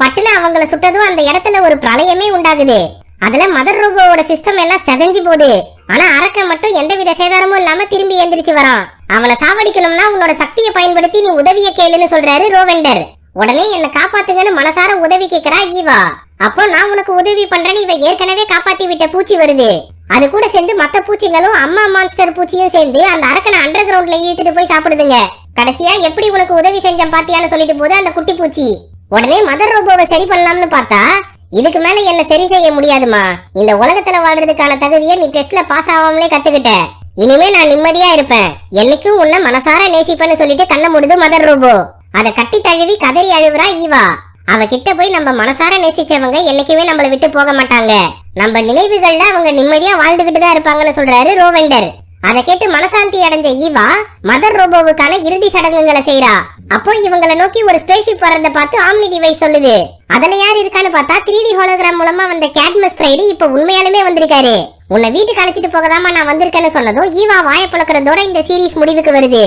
Speaker 1: பட்டுன்னு அவங்கள சுட்டதும் அந்த இடத்துல ஒரு பிரளயமே உண்டாகுது. அதுல மதர் ரோபோவோட சிஸ்டம் எல்லாம் செதஞ்சு போகுது. ஆனா அரக்க மட்டும் எந்தவித சேதாரமும் இல்லாம திரும்பி எந்திரிச்சு வரான். அவனை சாவடிக்கணும்னா உன்னோட சக்தியை பயன்படுத்தி நீ உதவிய கேளுன்னு சொல்றாரு ரோவெண்டர். உடனே என்ன காப்பாத்துங்கன்னு மனசார உதவி கேட்கிறா ஈவா. அப்போ நான் உனக்கு உதவி பண்றேன்னு இவ ஏற்கனவே காப்பாத்தி விட்ட பூச்சி வருது. அது கூட சேர்ந்து மத்த பூச்சிகளும் அம்மா மான்ஸ்டர் பூச்சியும் சேர்ந்து அந்த அரக்கனை அண்டர் கிரவுண்ட்ல இழுத்துட்டு போய் சாப்பிடுதுங்க. கடைசியா எப்படி உனக்கு உதவி செஞ்சேன் பாத்தியான்னு சொல்லிட்டு போது அந்த குட்டி பூச்சி. உடனே மதர் ரோபோவை சரி பண்ணலாம்னு பார்த்தா, இதுக்கு மேல என்ன சரி செய்ய முடியாதுமா. இந்த உலகத்துல வாழ்றதுக்கான தகுதியை நீ டெஸ்ட்ல பாஸ் ஆகாமலே கத்துக்கிட்ட. இனிமே நான் நிம்மதியா இருப்பேன். என்னைக்கும் உன்னை மனசார நேசிப்பேன்னு சொல்லிட்டு கண்ண மூடுது மதர் ரோபோ. அதை கட்டி தழுவி கதறி அழுவுறா ஈவா. அவ கிட்ட போய் நம்ம மனசார நேசிச்சவங்க என்னைக்குமே நம்மளை விட்டு போக மாட்டாங்க. நம்ம நினைவுகள்ல அவங்க நிம்மதியா வாழ்ந்துகிட்டு தான் இருப்பாங்கன்னு சொல்றாரு ரோவெண்டர். அதை கேட்டு மனசாந்தி அடைஞ்ச ஈவா மதர் ரோபோவுக்கான இறுதி சடங்குகளை செய்யறா. அப்போ இவங்களை நோக்கி ஒரு ஸ்பேஸ்ஷிப் வர்றத பார்த்து ஆம்னி டிவைஸ் சொல்லுது. அதுல யார் இருக்கான்னு பார்த்தா 3D ஹோலோகிராம் மூலமா வந்த கேட்மஸ் பிரைடு இப்ப உண்மையாலுமே வந்திருக்காரு. உன்னை வீட்டுக்கு அழைச்சிட்டு போகதாமா நான் வந்திருக்கேன்னு சொன்னதும் ஈவா வாயை பழக்கிறதோட இந்த சீரீஸ் முடிவுக்கு வருது.